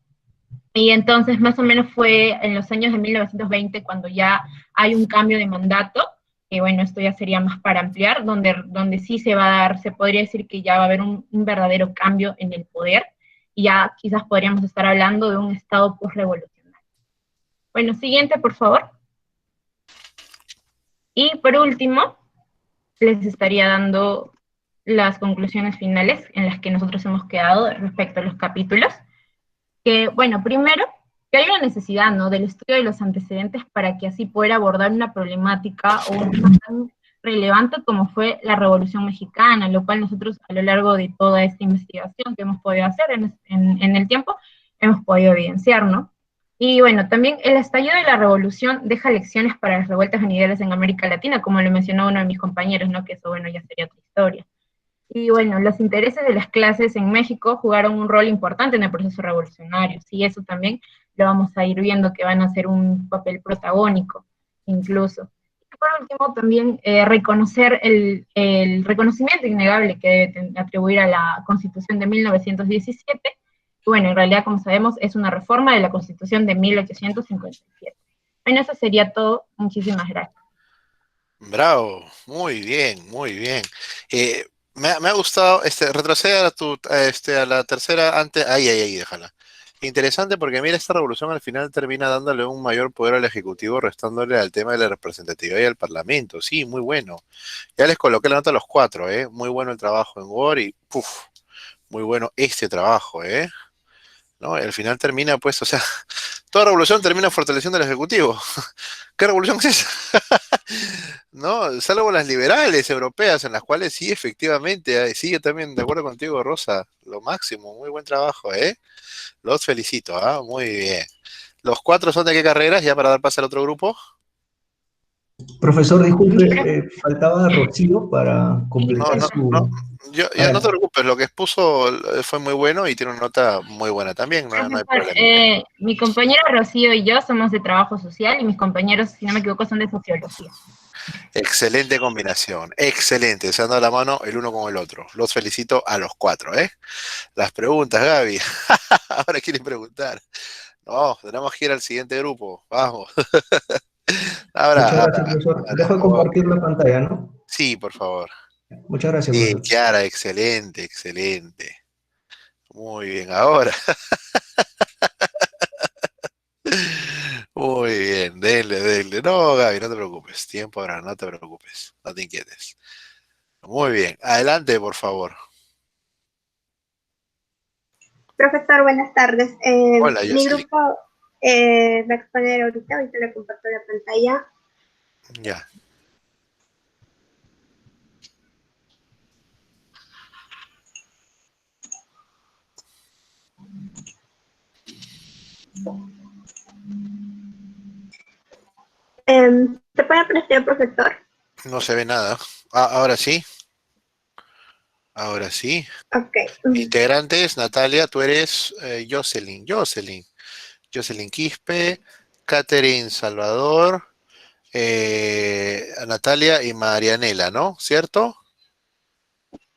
Y entonces más o menos fue en los años de 1920 cuando ya hay un cambio de mandato, que bueno, esto ya sería más para ampliar, donde sí se va a dar, se podría decir que ya va a haber un verdadero cambio en el poder, y ya quizás podríamos estar hablando de un estado postrevolucionario. Bueno, siguiente, por favor. Y por último, les estaría dando las conclusiones finales en las que nosotros hemos quedado respecto a los capítulos. Que, bueno, primero, que hay una necesidad, ¿no?, del estudio de los antecedentes para que así pueda abordar una problemática o un tema tan relevante como fue la Revolución Mexicana, lo cual nosotros a lo largo de toda esta investigación que hemos podido hacer en el tiempo, hemos podido evidenciar, ¿no? Y bueno, también el estallido de la revolución deja lecciones para las revueltas venideras en América Latina, como lo mencionó uno de mis compañeros, ¿no?, que eso, bueno, ya sería otra historia. Y bueno, los intereses de las clases en México jugaron un rol importante en el proceso revolucionario, y eso también lo vamos a ir viendo que van a ser un papel protagónico, incluso. Y por último, también reconocer el reconocimiento innegable que debe atribuir a la Constitución de 1917, que bueno, en realidad, como sabemos, es una reforma de la Constitución de 1857. Bueno, eso sería todo. Muchísimas gracias. Bravo, muy bien, muy bien. Me ha gustado, retrocede a la tercera, antes, ahí, déjala. Interesante porque mira, esta revolución al final termina dándole un mayor poder al Ejecutivo, restándole al tema de la representatividad y al Parlamento. Sí, muy bueno. Ya les coloqué la nota a los cuatro, ¿eh? Muy bueno el trabajo en Word y puf, muy bueno este trabajo, ¿eh? ¿No? Y al final termina, pues, o sea, toda revolución termina fortaleciendo al Ejecutivo. ¿Qué revolución es esa? ¿No? Salvo las liberales europeas, en las cuales sí, efectivamente, sigue también de acuerdo contigo, Rosa, lo máximo, muy buen trabajo, ¿eh? Los felicito, ¿ah? Muy bien. ¿Los cuatro son de qué carreras? Ya para dar paso al otro grupo. Profesor, Sí, disculpe, faltaba Rocío para No, completar no, no. su... A Ya no te ver, preocupes, lo que expuso fue muy bueno y tiene una nota muy buena también, no hay profesor, problema. mi compañera Rocío y yo somos de trabajo social y mis compañeros, si no me equivoco, son de sociología. Excelente combinación, excelente, se han dado la mano el uno con el otro. Los felicito a los cuatro, ¿eh? Las preguntas, Gaby. Ahora quieren preguntar. No, tenemos que ir al siguiente grupo. Vamos. muchas Ahora, gracias, profesor. ahora. Dejo de compartir la pantalla, ¿no? Sí, por favor. Muchas gracias, Sí, profesor. Kiara, excelente, excelente. Muy bien, ahora. Muy bien, denle, denle. No, Gaby, no te preocupes. Tiempo ahora, no te preocupes. No te inquietes. Muy bien. Adelante, por favor. Profesor, buenas tardes. Hola, Mi Jocelyn. grupo va a exponer ahorita le comparto la pantalla. Ya. ¿Se puede apreciar, profesor? No se ve nada. Ah, ahora sí. Ahora sí. Ok. Integrantes, Natalia, tú eres Jocelyn. Jocelyn Quispe, Catherine Salvador, Natalia y Marianela, ¿no? ¿Cierto?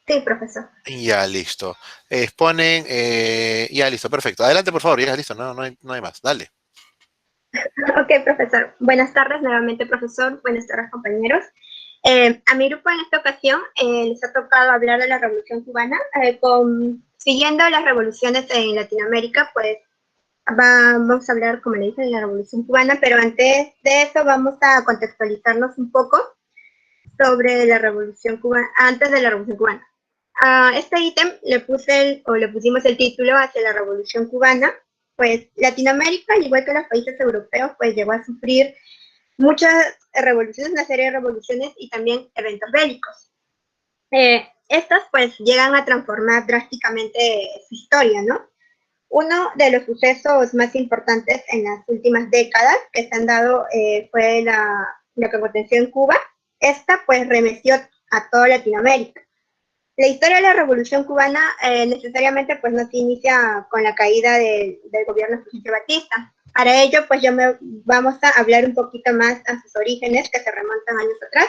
Sí, profesor. Ya, listo. Exponen, ya, listo, perfecto. Adelante, por favor, ya, listo, no hay más. Dale. Ok, profesor. Buenas tardes nuevamente, profesor. Buenas tardes, compañeros. A mi grupo en esta ocasión les ha tocado hablar de la Revolución Cubana. Siguiendo las revoluciones en Latinoamérica, pues vamos a hablar, como le dije, de la Revolución Cubana, pero antes de eso vamos a contextualizarnos un poco sobre la Revolución Cubana, antes de la Revolución Cubana. A este ítem le pusimos el título hacia la Revolución Cubana, pues Latinoamérica, al igual que los países europeos, pues llegó a sufrir muchas revoluciones, una serie de revoluciones y también eventos bélicos. Estas pues llegan a transformar drásticamente su historia, ¿no? Uno de los sucesos más importantes en las últimas décadas que se han dado fue lo que aconteció en Cuba. Esta pues remeció a toda Latinoamérica. La historia de la Revolución Cubana necesariamente pues no se inicia con la caída del gobierno de Fulgencio Batista. Para ello pues vamos a hablar un poquito más a sus orígenes que se remontan años atrás,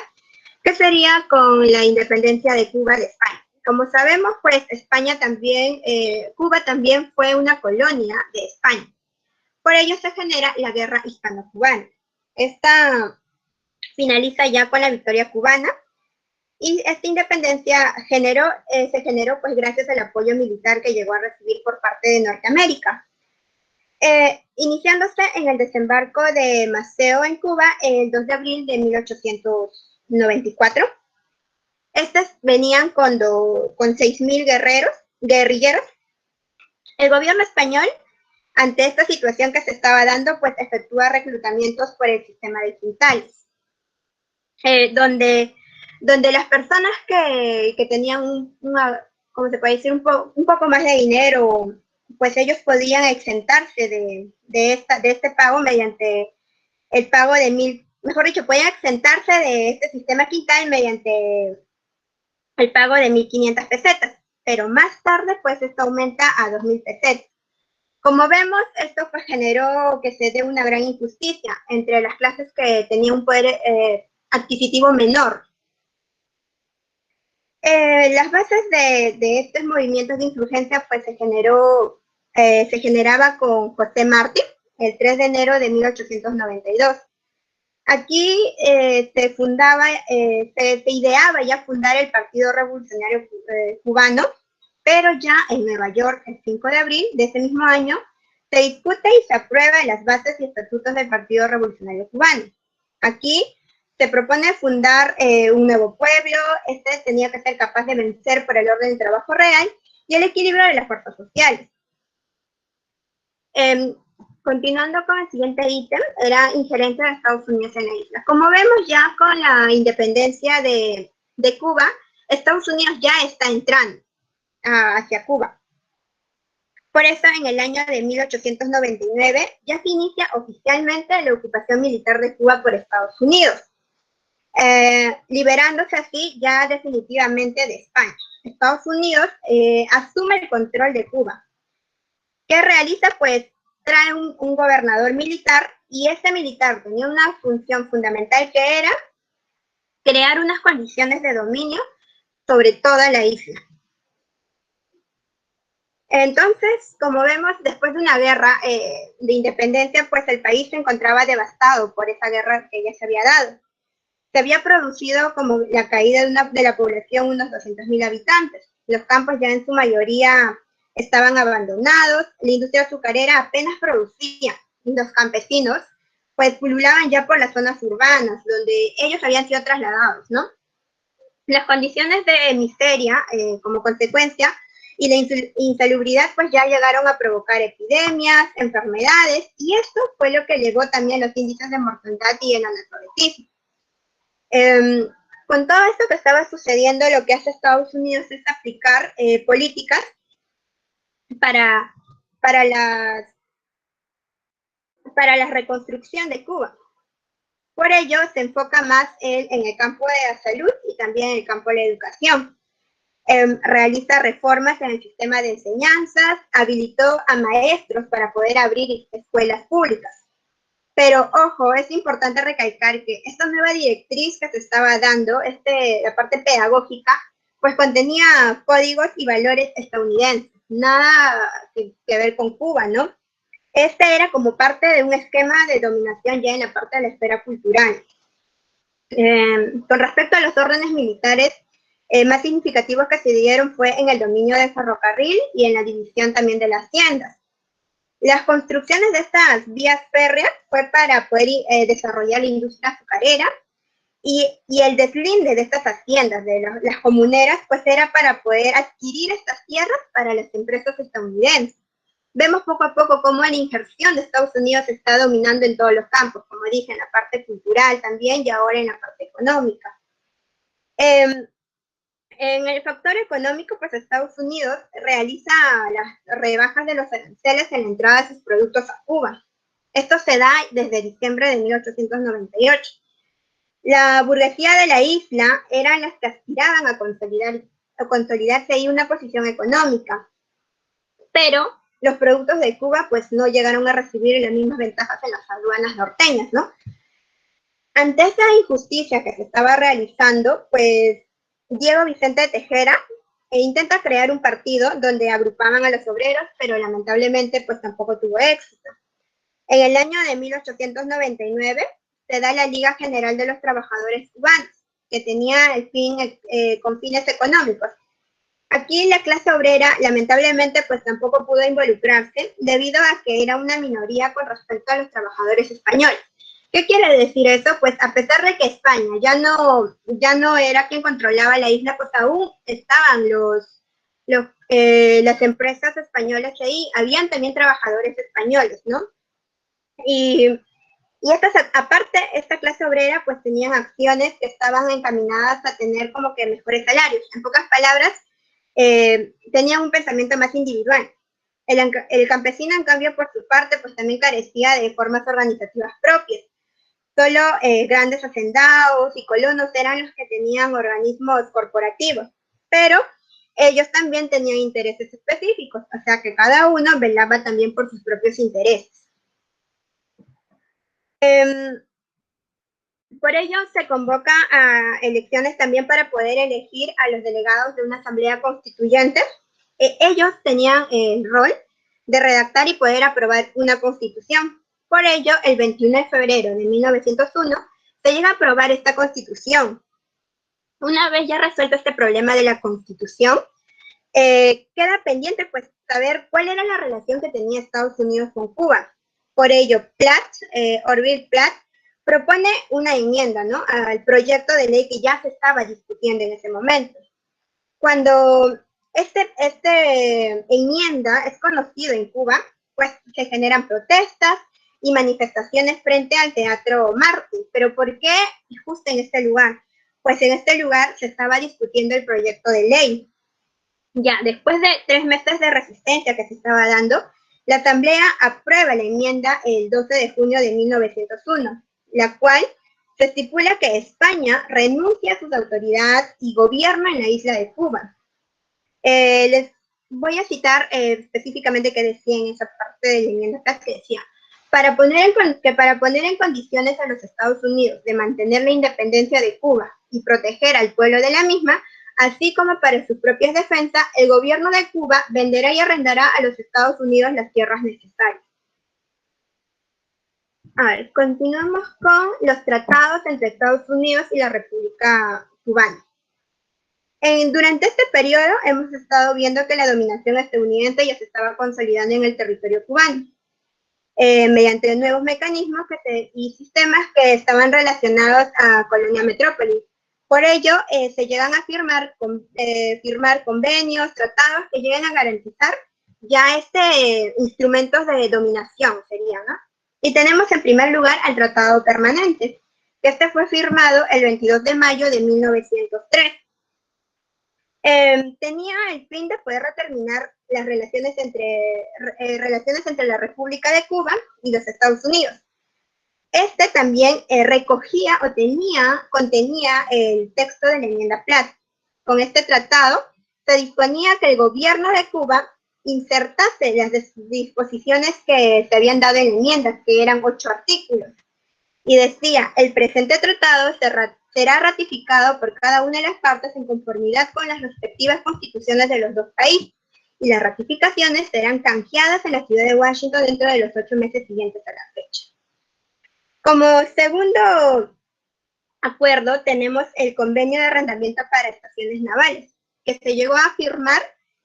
que sería con la independencia de Cuba de España. Como sabemos, pues España también, Cuba también fue una colonia de España. Por ello se genera la guerra hispano-cubana. Esta finaliza ya con la victoria cubana y esta independencia se generó pues gracias al apoyo militar que llegó a recibir por parte de Norteamérica. Iniciándose en el desembarco de Maceo en Cuba el 2 de abril de 1894. Estas venían con 6.000 guerrilleros. El gobierno español, ante esta situación que se estaba dando, pues efectúa reclutamientos por el sistema de quintales, donde las personas que tenían como se puede decir, un poco más de dinero, pues ellos podían exentarse de este pago mediante el pago de 1.000, mejor dicho, podían exentarse de este sistema quintal mediante el pago de 1.500 pesetas, pero más tarde pues esto aumenta a 2.000 pesetas. Como vemos, esto pues generó que se dé una gran injusticia entre las clases que tenían un poder adquisitivo menor. Las bases de estos movimientos de insurgencia pues se generaba con José Martí el 3 de enero de 1892. Aquí se ideaba ya fundar el Partido Revolucionario Cubano, pero ya en Nueva York, el 5 de abril de ese mismo año, se discute y se aprueba las bases y estatutos del Partido Revolucionario Cubano. Aquí se propone fundar un nuevo pueblo. Este tenía que ser capaz de vencer por el orden del trabajo real y el equilibrio de las fuerzas sociales. Continuando con el siguiente ítem, era injerencia de Estados Unidos en la isla. Como vemos ya con la independencia de Cuba, Estados Unidos ya está entrando hacia Cuba. Por eso, en el año de 1899 ya se inicia oficialmente la ocupación militar de Cuba por Estados Unidos, liberándose así ya definitivamente de España. Estados Unidos asume el control de Cuba. ¿Qué realiza? Pues trae un gobernador militar, y este militar tenía una función fundamental, que era crear unas condiciones de dominio sobre toda la isla. Entonces, como vemos, después de una guerra de independencia, pues el país se encontraba devastado por esa guerra que ya se había dado. Se había producido como la caída de la población, unos 200.000 habitantes. Los campos ya en su mayoría estaban abandonados, la industria azucarera apenas producía, y los campesinos pues pululaban ya por las zonas urbanas, donde ellos habían sido trasladados, ¿no? Las condiciones de miseria, como consecuencia, y la insalubridad pues ya llegaron a provocar epidemias, enfermedades, y esto fue lo que llevó también a los índices de mortandad y el analfabetismo. Con todo esto que estaba sucediendo, lo que hace Estados Unidos es aplicar políticas para la reconstrucción de Cuba. Por ello, se enfoca más en el campo de la salud y también en el campo de la educación. Realiza reformas en el sistema de enseñanzas, habilitó a maestros para poder abrir escuelas públicas. Pero, ojo, es importante recalcar que esta nueva directriz que se estaba dando, la parte pedagógica, pues contenía códigos y valores estadounidenses, nada que ver con Cuba, ¿no? Este era como parte de un esquema de dominación ya en la parte de la esfera cultural. Con respecto a los órdenes militares, más significativos que se dieron fue en el dominio del ferrocarril y en la división también de las haciendas. Las construcciones de estas vías férreas fue para poder desarrollar la industria azucarera, y el deslinde de estas haciendas, de las comuneras, pues era para poder adquirir estas tierras para las empresas estadounidenses. Vemos poco a poco cómo la injerción de Estados Unidos está dominando en todos los campos, como dije, en la parte cultural también, y ahora en la parte económica. En el factor económico, pues Estados Unidos realiza las rebajas de los aranceles en la entrada de sus productos a Cuba. Esto se da desde diciembre de 1898. La burguesía de la isla eran las que aspiraban a consolidarse ahí una posición económica, pero los productos de Cuba pues no llegaron a recibir las mismas ventajas en las aduanas norteñas, ¿no? Ante esa injusticia que se estaba realizando, pues Diego Vicente Tejera intenta crear un partido donde agrupaban a los obreros, pero lamentablemente pues tampoco tuvo éxito. En el año de 1899 se da la Liga General de los Trabajadores Cubanos, que tenía el fin con fines económicos. Aquí la clase obrera lamentablemente pues tampoco pudo involucrarse debido a que era una minoría con respecto a los trabajadores españoles. ¿Qué quiere decir eso? Pues a pesar de que España ya no era quien controlaba la isla, pues aún estaban las empresas españolas ahí, habían también trabajadores españoles, ¿no? Y aparte, esta clase obrera pues tenían acciones que estaban encaminadas a tener como que mejores salarios. En pocas palabras, tenían un pensamiento más individual. El campesino, en cambio, por su parte, pues también carecía de formas organizativas propias. Solo grandes hacendados y colonos eran los que tenían organismos corporativos, pero ellos también tenían intereses específicos, o sea que cada uno velaba también por sus propios intereses. Por ello se convoca a elecciones también para poder elegir a los delegados de una asamblea constituyente. Ellos tenían el rol de redactar y poder aprobar una constitución. Por ello, el 21 de febrero de 1901 se llega a aprobar esta constitución. Una vez ya resuelto este problema de la constitución, queda pendiente pues saber cuál era la relación que tenía Estados Unidos con Cuba. Por ello, Orville Platt propone una enmienda, ¿no?, al proyecto de ley que ya se estaba discutiendo en ese momento. Cuando este enmienda es conocido en Cuba, pues se generan protestas y manifestaciones frente al Teatro Martí. ¿Pero por qué justo en este lugar? Pues en este lugar se estaba discutiendo el proyecto de ley. Ya después de 3 meses de resistencia que se estaba dando, la Asamblea aprueba la enmienda el 12 de junio de 1901, la cual se estipula que España renuncia a sus autoridades y gobierna en la isla de Cuba. Les voy a citar específicamente qué decía en esa parte de la enmienda, que decía: para poner en condiciones a los Estados Unidos de mantener la independencia de Cuba y proteger al pueblo de la misma, así como para sus propias defensas, el gobierno de Cuba venderá y arrendará a los Estados Unidos las tierras necesarias. A ver, continuamos con los tratados entre Estados Unidos y la República Cubana. Durante este periodo hemos estado viendo que la dominación estadounidense ya se estaba consolidando en el territorio cubano, mediante nuevos mecanismos y sistemas que estaban relacionados a Colonia Metrópolis. Por ello, se llegan a firmar convenios, tratados que lleguen a garantizar ya instrumentos de dominación, sería, ¿no? Y tenemos en primer lugar al Tratado Permanente, que fue firmado el 22 de mayo de 1903. Tenía el fin de poder determinar las relaciones entre la República de Cuba y los Estados Unidos. También contenía el texto de la enmienda Platt. Con este tratado se disponía que el gobierno de Cuba insertase las disposiciones que se habían dado en la enmienda, que eran 8 artículos. Y decía: el presente tratado será ratificado por cada una de las partes en conformidad con las respectivas constituciones de los dos países, y las ratificaciones serán canjeadas en la ciudad de Washington dentro de los 8 meses siguientes a la fecha. Como segundo acuerdo tenemos el Convenio de Arrendamiento para Estaciones Navales, que se llegó a firmar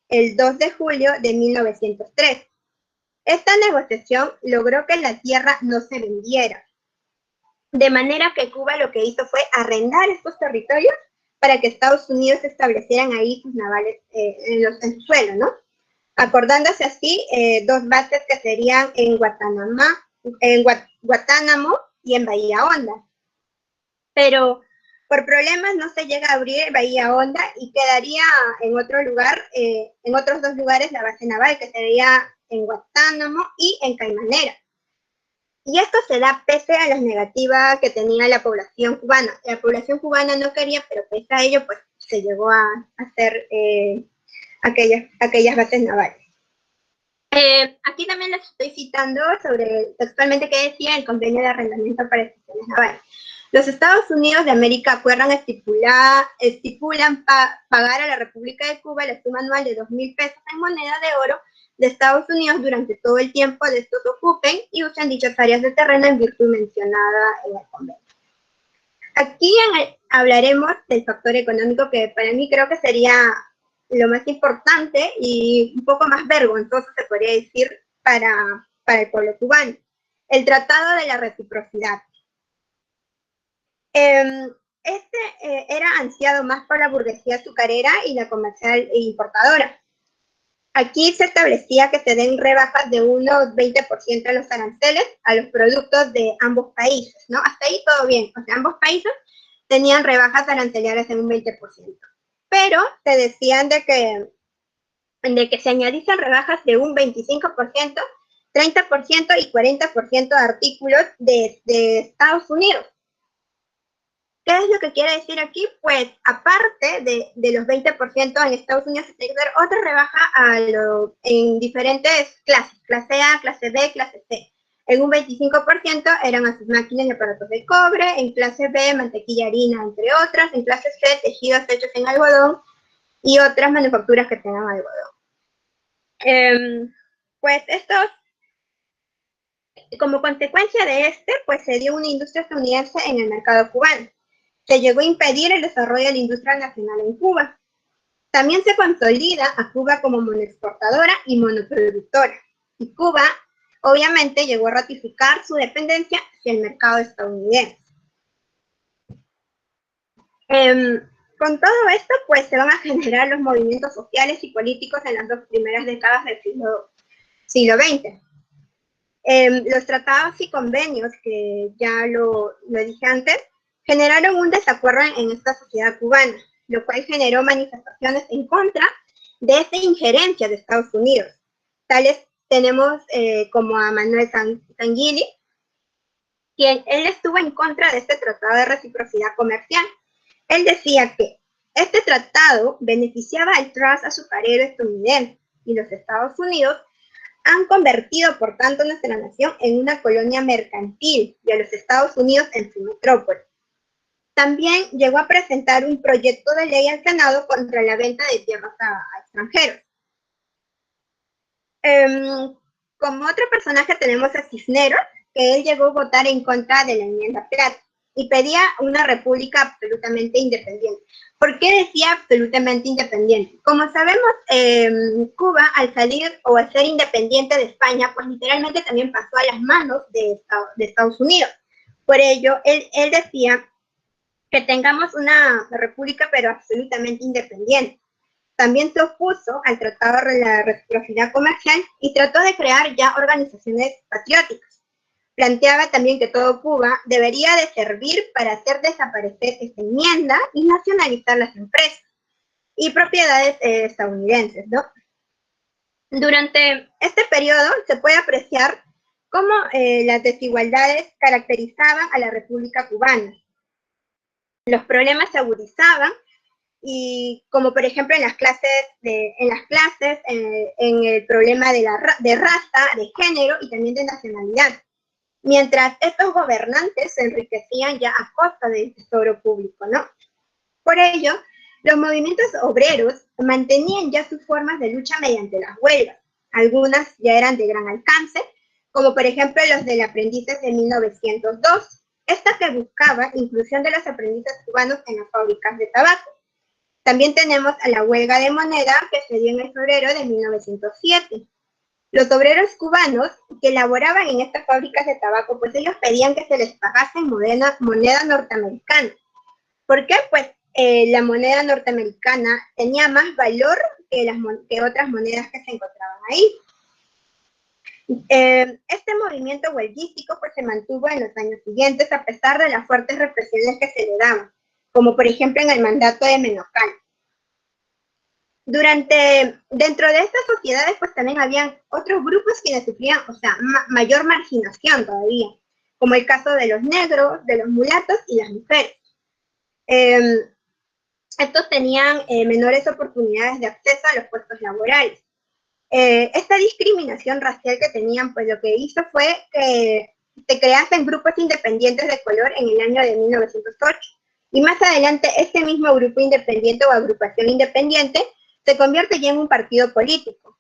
el 2 de julio de 1903. Esta negociación logró que la tierra no se vendiera, de manera que Cuba lo que hizo fue arrendar estos territorios para que Estados Unidos establecieran ahí sus navales en su suelo, ¿no? Acordándose así 2 bases que serían en Guantánamo y en Bahía Honda. Pero por problemas no se llega a abrir Bahía Honda y quedaría en otro lugar, en otros 2 lugares la base naval, que sería en Guantánamo y en Caimanera. Y esto se da pese a las negativas que tenía la población cubana. La población cubana no quería, pero pese a ello, pues se llegó a hacer aquellas bases navales. Aquí también les estoy citando textualmente qué decía el Convenio de Arrendamiento para Estaciones Navales. Los Estados Unidos de América acuerdan estipulan pagar a la República de Cuba la suma anual de 2,000 pesos en moneda de oro de Estados Unidos durante todo el tiempo de estos ocupen y usen dichas áreas de terreno en virtud mencionada en el convenio. Aquí hablaremos del factor económico, que para mí creo que sería lo más importante y un poco más vergonzoso, se podría decir, para el pueblo cubano: el Tratado de la Reciprocidad. Era ansiado más por la burguesía azucarera y la comercial e importadora. Aquí se establecía que se den rebajas de unos 20% a los aranceles a los productos de ambos países, ¿no? Hasta ahí todo bien. O sea, ambos países tenían rebajas arancelarias en un 20%. Pero te decían de que se añadiesen rebajas de un 25%, 30% y 40% de artículos de Estados Unidos. ¿Qué es lo que quiere decir aquí? Pues aparte de los 20% en Estados Unidos, se tiene que dar otra rebaja en diferentes clases: clase A, clase B, clase C. En un 25% eran a sus máquinas y aparatos de cobre, en clase B, mantequilla, harina, entre otras, en clase C, tejidos hechos en algodón y otras manufacturas que tengan algodón. Pues como consecuencia de pues se dio una industria estadounidense en el mercado cubano. Se llegó a impedir el desarrollo de la industria nacional en Cuba. También se consolida a Cuba como monoexportadora y monoproductora. Y Cuba, obviamente, llegó a ratificar su dependencia hacia el mercado estadounidense. Con todo esto, pues se van a generar los movimientos sociales y políticos en las dos primeras décadas del siglo XX. Los tratados y convenios, que ya lo dije antes, generaron un desacuerdo en esta sociedad cubana, lo cual generó manifestaciones en contra de esta injerencia de Estados Unidos. Tales tenemos como a Manuel Sanguili, quien él estuvo en contra de este tratado de reciprocidad comercial. Él decía que este tratado beneficiaba al trust azucarero estadounidense y los Estados Unidos han convertido, por tanto, nuestra nación en una colonia mercantil y a los Estados Unidos en su metrópoli. También llegó a presentar un proyecto de ley al Senado contra la venta de tierras a extranjeros. Como otro personaje tenemos a Cisneros, que él llegó a votar en contra de la enmienda Platt y pedía una república absolutamente independiente. ¿Por qué decía absolutamente independiente? Como sabemos, Cuba, al salir o al ser independiente de España, pues literalmente también pasó a las manos de Estados Unidos. Por ello, él decía que tengamos una república, pero absolutamente independiente. También se opuso al Tratado de la Reciprocidad Comercial y trató de crear ya organizaciones patrióticas. Planteaba también que todo Cuba debería de servir para hacer desaparecer esta enmienda y nacionalizar las empresas y propiedades estadounidenses, ¿no? Durante este periodo se puede apreciar cómo las desigualdades caracterizaban a la República Cubana. Los problemas se agudizaban y como por ejemplo en las clases, en el problema de raza, de género y también de nacionalidad. Mientras estos gobernantes se enriquecían ya a costa del tesoro público, ¿no? Por ello, los movimientos obreros mantenían ya sus formas de lucha mediante las huelgas. Algunas ya eran de gran alcance, como por ejemplo los del aprendices de 1902, esta que buscaba inclusión de los aprendices cubanos en las fábricas de tabaco. También tenemos a la huelga de moneda que se dio en febrero de 1907. Los obreros cubanos que laboraban en estas fábricas de tabaco, pues ellos pedían que se les pagase moneda norteamericana. ¿Por qué? Pues la moneda norteamericana tenía más valor que otras monedas que se encontraban ahí. Este movimiento huelguístico pues se mantuvo en los años siguientes a pesar de las fuertes represiones que se le daban, como por ejemplo en el mandato de Menocán. Dentro de estas sociedades, pues también habían otros grupos quienes sufrían, o sea, mayor marginación todavía, como el caso de los negros, de los mulatos y las mujeres. Estos tenían menores oportunidades de acceso a los puestos laborales. Esta discriminación racial que tenían, pues lo que hizo fue que se creasen grupos independientes de color en el año de 1908. Y más adelante, este mismo grupo independiente o agrupación independiente se convierte ya en un partido político.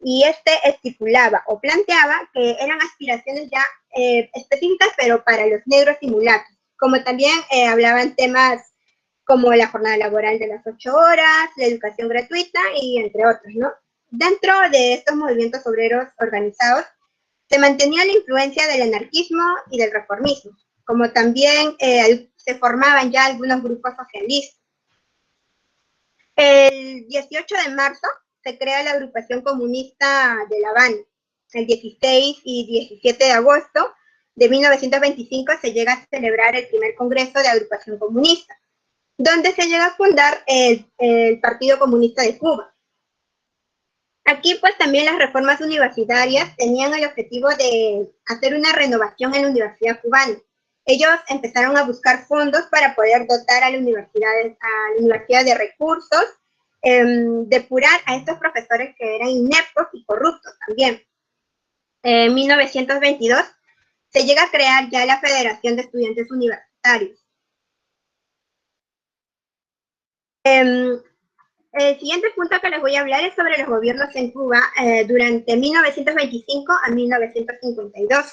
Y este estipulaba o planteaba que eran aspiraciones ya específicas, pero para los negros y mulatos. Como también hablaban temas como la jornada laboral de las 8 horas, la educación gratuita y entre otros, ¿no? Dentro de estos movimientos obreros organizados, se mantenía la influencia del anarquismo y del reformismo, como también se formaban ya algunos grupos socialistas. El 18 de marzo se crea la agrupación comunista de La Habana. El 16 y 17 de agosto de 1925 se llega a celebrar el primer congreso de agrupación comunista, donde se llega a fundar el Partido Comunista de Cuba. Aquí pues también las reformas universitarias tenían el objetivo de hacer una renovación en la universidad cubana. Ellos empezaron a buscar fondos para poder dotar a la universidad de recursos, depurar a estos profesores que eran ineptos y corruptos también. En 1922 se llega a crear ya la Federación de Estudiantes Universitarios. El siguiente punto que les voy a hablar es sobre los gobiernos en Cuba durante 1925 a 1952.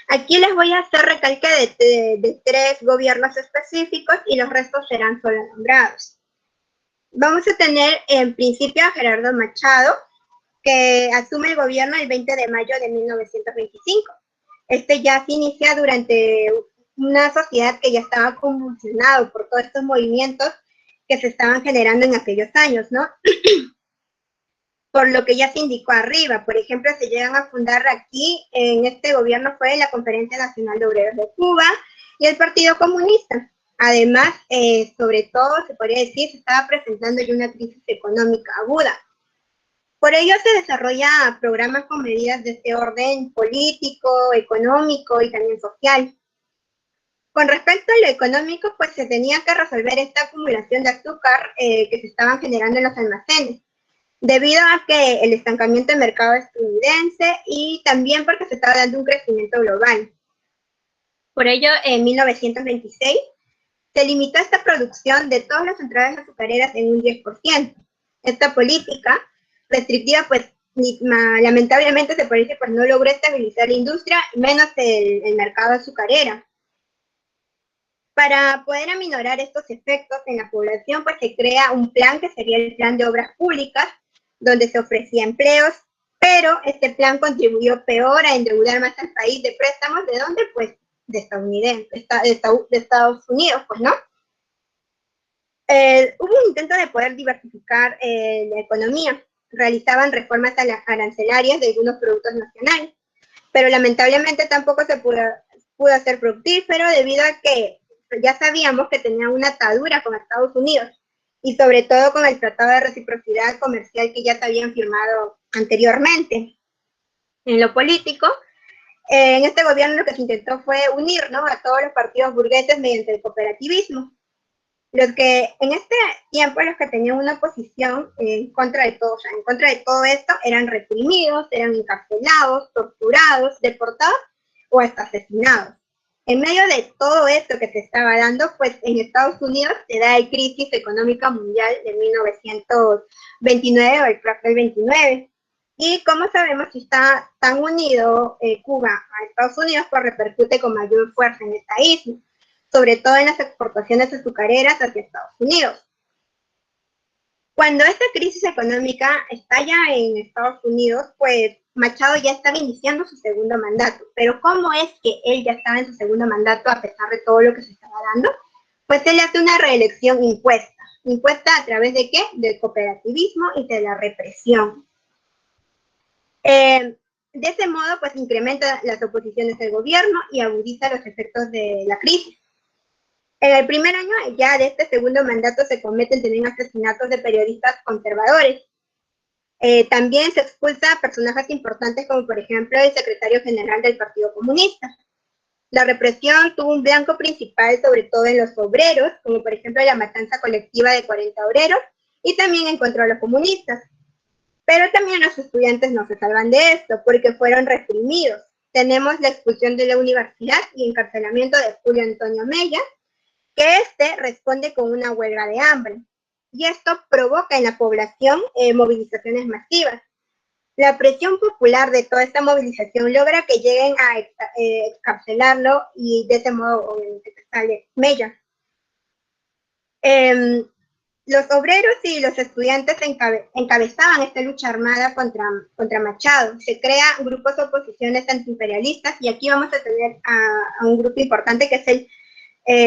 Aquí les voy a hacer recalque de 3 gobiernos específicos y los restos serán solo nombrados. vamos a tener en principio a Gerardo Machado, que asume el gobierno el 20 de mayo de 1925. Este ya se inicia durante una sociedad que ya estaba convulsionada por todos estos movimientos que se estaban generando en aquellos años, ¿no? Por lo que ya se indicó arriba. Por ejemplo, se llegan a fundar aquí, en este gobierno fue la Conferencia Nacional de Obreros de Cuba y el Partido Comunista. Además, sobre todo, se podría decir, se estaba presentando ya una crisis económica aguda. Por ello se desarrolla programas con medidas de este orden político, económico y también social. Con respecto a lo económico, pues se tenía que resolver esta acumulación de azúcar que se estaban generando en los almacenes, debido a que el estancamiento del mercado estadounidense y también porque se estaba dando un crecimiento global. Por ello, en 1926, se limitó esta producción de todas las centrales azucareras en un 10%. Esta política restrictiva, pues, lamentablemente se parece, pues, no logró estabilizar la industria, menos el mercado azucarero. Para poder aminorar estos efectos en la población, pues se crea un plan que sería el Plan de Obras Públicas, donde se ofrecía empleos, pero este plan contribuyó peor a endeudar más al país de préstamos. ¿De dónde? Pues de Estados Unidos, pues, ¿no? Hubo un intento de poder diversificar la economía. Realizaban reformas arancelarias de algunos productos nacionales, pero lamentablemente tampoco se pudo hacer fructífero debido a que ya sabíamos que tenía una atadura con Estados Unidos y sobre todo con el Tratado de Reciprocidad Comercial que ya se habían firmado anteriormente. En lo político, en este gobierno lo que se intentó fue unir, ¿no?, a todos los partidos burgueses mediante el cooperativismo. Los que en este tiempo, los que tenían una posición en contra de todo, o sea, en contra de todo esto, eran reprimidos, eran encarcelados, torturados, deportados o hasta asesinados. En medio de todo esto que se estaba dando, pues en Estados Unidos se da la crisis económica mundial de 1929 o el crack del 29. Y como sabemos, si está tan unido Cuba a Estados Unidos, pues repercute con mayor fuerza en esta isla, sobre todo en las exportaciones azucareras hacia Estados Unidos. Cuando esta crisis económica estalla en Estados Unidos, pues Machado ya estaba iniciando su segundo mandato. Pero ¿cómo es que él ya estaba en su segundo mandato a pesar de todo lo que se estaba dando? Pues él hace una reelección impuesta. ¿Impuesta a través de qué? Del cooperativismo y de la represión. De ese modo, pues incrementa las oposiciones al gobierno y agudiza los efectos de la crisis. En el primer año ya de este segundo mandato se cometen también asesinatos de periodistas conservadores. También se expulsa a personajes importantes como por ejemplo el secretario general del Partido Comunista. La represión tuvo un blanco principal sobre todo en los obreros, como por ejemplo la matanza colectiva de 40 obreros, y también en contra de los comunistas. Pero también los estudiantes no se salvan de esto porque fueron reprimidos. Tenemos la expulsión de la universidad y encarcelamiento de Julio Antonio Mella, que responde con una huelga de hambre. Y esto provoca en la población movilizaciones masivas. La presión popular de toda esta movilización logra que lleguen a encarcelarlo y de ese modo obviamente sale Mella. Los obreros y los estudiantes encabezaban esta lucha armada contra Machado. Se crean grupos de oposiciones antiimperialistas y aquí vamos a tener a un grupo importante que es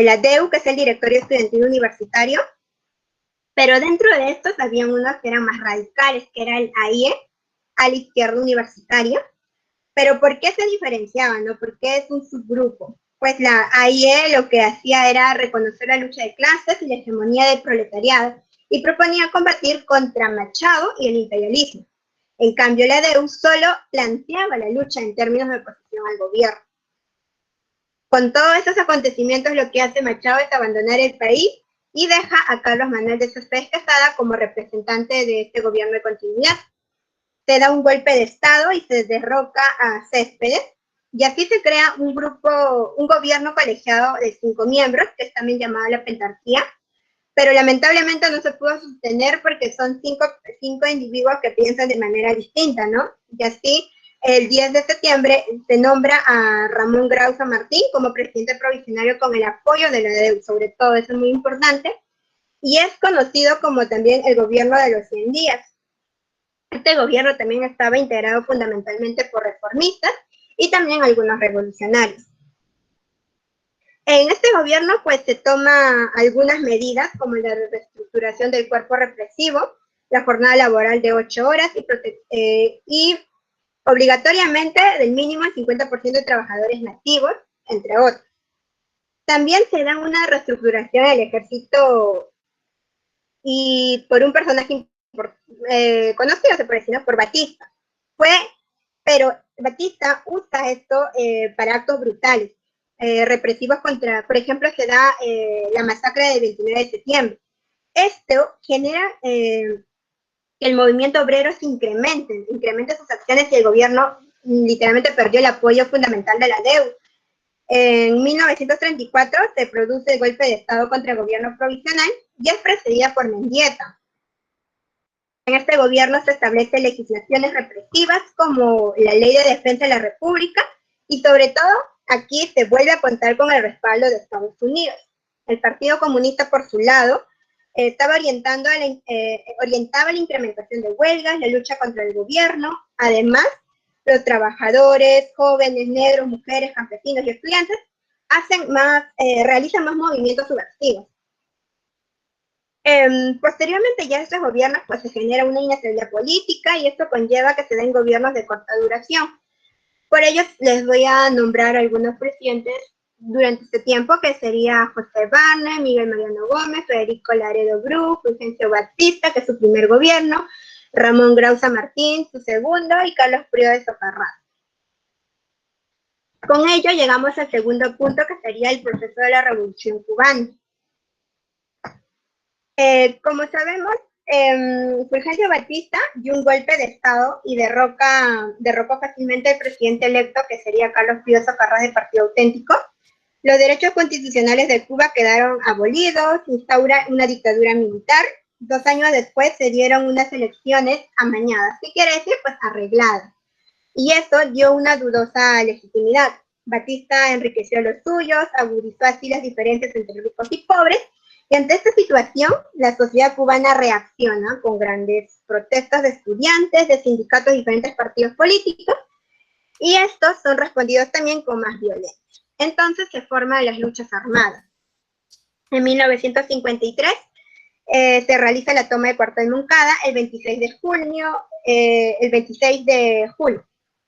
la DEU, que es el Directorio Estudiantil Universitario, pero dentro de estos había unos que eran más radicales, que era el AIE, a la izquierda universitaria. Pero ¿por qué se diferenciaban, no? ¿Por qué es un subgrupo? Pues la AIE lo que hacía era reconocer la lucha de clases y la hegemonía del proletariado, y proponía combatir contra Machado y el imperialismo. En cambio, la DEU solo planteaba la lucha en términos de oposición al gobierno. Con todos esos acontecimientos, lo que hace Machado es abandonar el país y deja a Carlos Manuel de Céspedes Quesada como representante de este gobierno de continuidad. Se da un golpe de Estado y se derroca a Céspedes, y así se crea un gobierno colegiado de 5 miembros, que es también llamado la pentarquía, pero lamentablemente no se pudo sostener porque son cinco individuos que piensan de manera distinta, ¿no? Y así, el 10 de septiembre se nombra a Ramón Grau San Martín como presidente provisional con el apoyo de la DEU, sobre todo, eso es muy importante, y es conocido como también el gobierno de los 100 días. Este gobierno también estaba integrado fundamentalmente por reformistas y también algunos revolucionarios. En este gobierno pues se toma algunas medidas como la reestructuración del cuerpo represivo, la jornada laboral de 8 horas y obligatoriamente del mínimo el 50% de trabajadores nativos, entre otros. También se da una reestructuración del ejército y por un personaje conocido, se puede decir, ¿no? Por Batista. Pero Batista usa esto para actos brutales, represivos contra, por ejemplo, se da la masacre del 29 de septiembre. Esto genera que el movimiento obrero se incremente sus acciones y el gobierno literalmente perdió el apoyo fundamental de la DEU. En 1934 se produce el golpe de Estado contra el gobierno provisional y es precedida por Mendieta. En este gobierno se establecen legislaciones represivas como la Ley de Defensa de la República y sobre todo aquí se vuelve a contar con el respaldo de Estados Unidos. El Partido Comunista, por su lado, orientaba la incrementación de huelgas, la lucha contra el gobierno. Además, los trabajadores, jóvenes, negros, mujeres, campesinos y estudiantes realizan más movimientos subversivos. Posteriormente ya estos gobiernos pues se genera una inestabilidad política y esto conlleva que se den gobiernos de corta duración. Por ello les voy a nombrar algunos presidentes durante este tiempo, que sería José Barnes, Miguel Mariano Gómez, Federico Laredo Bru, Fulgencio Batista, que es su primer gobierno, Ramón Grau San Martín, su segundo, y Carlos Prió de Socarrás. Con ello llegamos al segundo punto, que sería el proceso de la Revolución Cubana. Como sabemos, Fulgencio Batista dio un golpe de Estado y derrocó fácilmente al presidente electo, que sería Carlos Prió de Socarrás, del Partido Auténtico. Los derechos constitucionales de Cuba quedaron abolidos, se instaura una dictadura militar. 2 años después se dieron unas elecciones amañadas. ¿Qué quiere decir? Pues arregladas. Y eso dio una dudosa legitimidad. Batista enriqueció los suyos, agudizó así las diferencias entre ricos y pobres, y ante esta situación, la sociedad cubana reacciona con grandes protestas de estudiantes, de sindicatos de diferentes partidos políticos, y estos son respondidos también con más violencia. Entonces se forman las luchas armadas. En 1953 se realiza la toma de Cuartel Moncada el 26 de julio.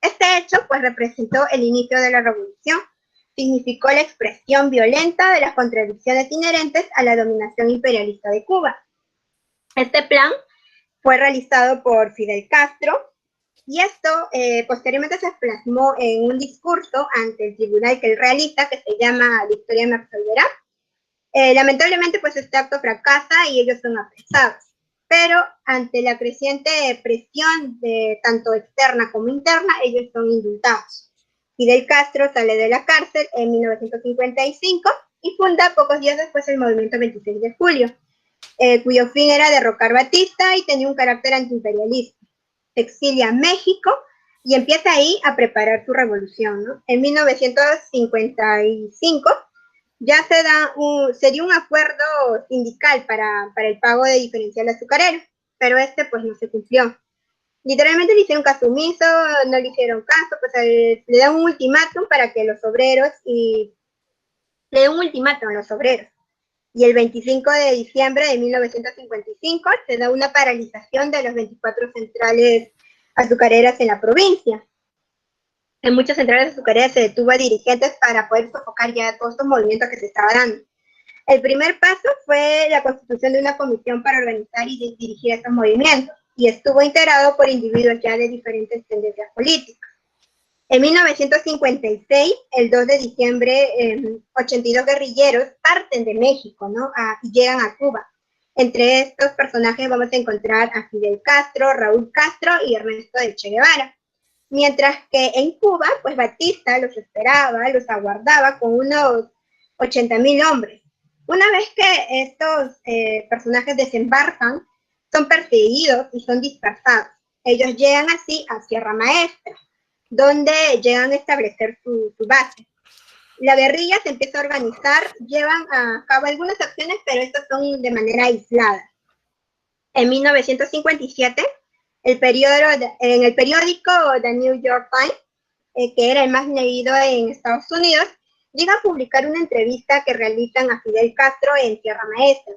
Este hecho pues representó el inicio de la revolución, significó la expresión violenta de las contradicciones inherentes a la dominación imperialista de Cuba. Este plan fue realizado por Fidel Castro, y esto posteriormente se plasmó en un discurso ante el tribunal que él realiza, que se llama La historia me absolverá. Lamentablemente, pues este acto fracasa y ellos son apresados. Pero ante la creciente presión tanto externa como interna, ellos son indultados. Fidel Castro sale de la cárcel en 1955 y funda pocos días después el movimiento 26 de julio, cuyo fin era derrocar a Batista y tenía un carácter antiimperialista. Se exilia a México y empieza ahí a preparar su revolución, ¿no? En 1955 ya se dio un acuerdo sindical para el pago de diferencial azucarero, pero pues no se cumplió. Literalmente le hicieron caso omiso, no le hicieron caso, pues le da un ultimátum para que los obreros, y le da un ultimátum a los obreros. Y el 25 de diciembre de 1955 se da una paralización de las 24 centrales azucareras en la provincia. En muchas centrales azucareras se detuvo a dirigentes para poder sofocar ya todos estos movimientos que se estaban dando. El primer paso fue la constitución de una comisión para organizar y dirigir estos movimientos, y estuvo integrado por individuos ya de diferentes tendencias políticas. En 1956, el 2 de diciembre, 82 guerrilleros parten de México, ¿no? Y llegan a Cuba. Entre estos personajes vamos a encontrar a Fidel Castro, Raúl Castro y Ernesto del Che Guevara. Mientras que en Cuba, pues Batista los esperaba, los aguardaba con unos 80,000 hombres. Una vez que estos personajes desembarcan, son perseguidos y son dispersados. Ellos llegan así a Sierra Maestra, donde llegan a establecer su base. La guerrilla se empieza a organizar, llevan a cabo algunas acciones, pero estas son de manera aislada. En 1957, en el periódico The New York Times, que era el más leído en Estados Unidos, llega a publicar una entrevista que realizan a Fidel Castro en Tierra Maestra.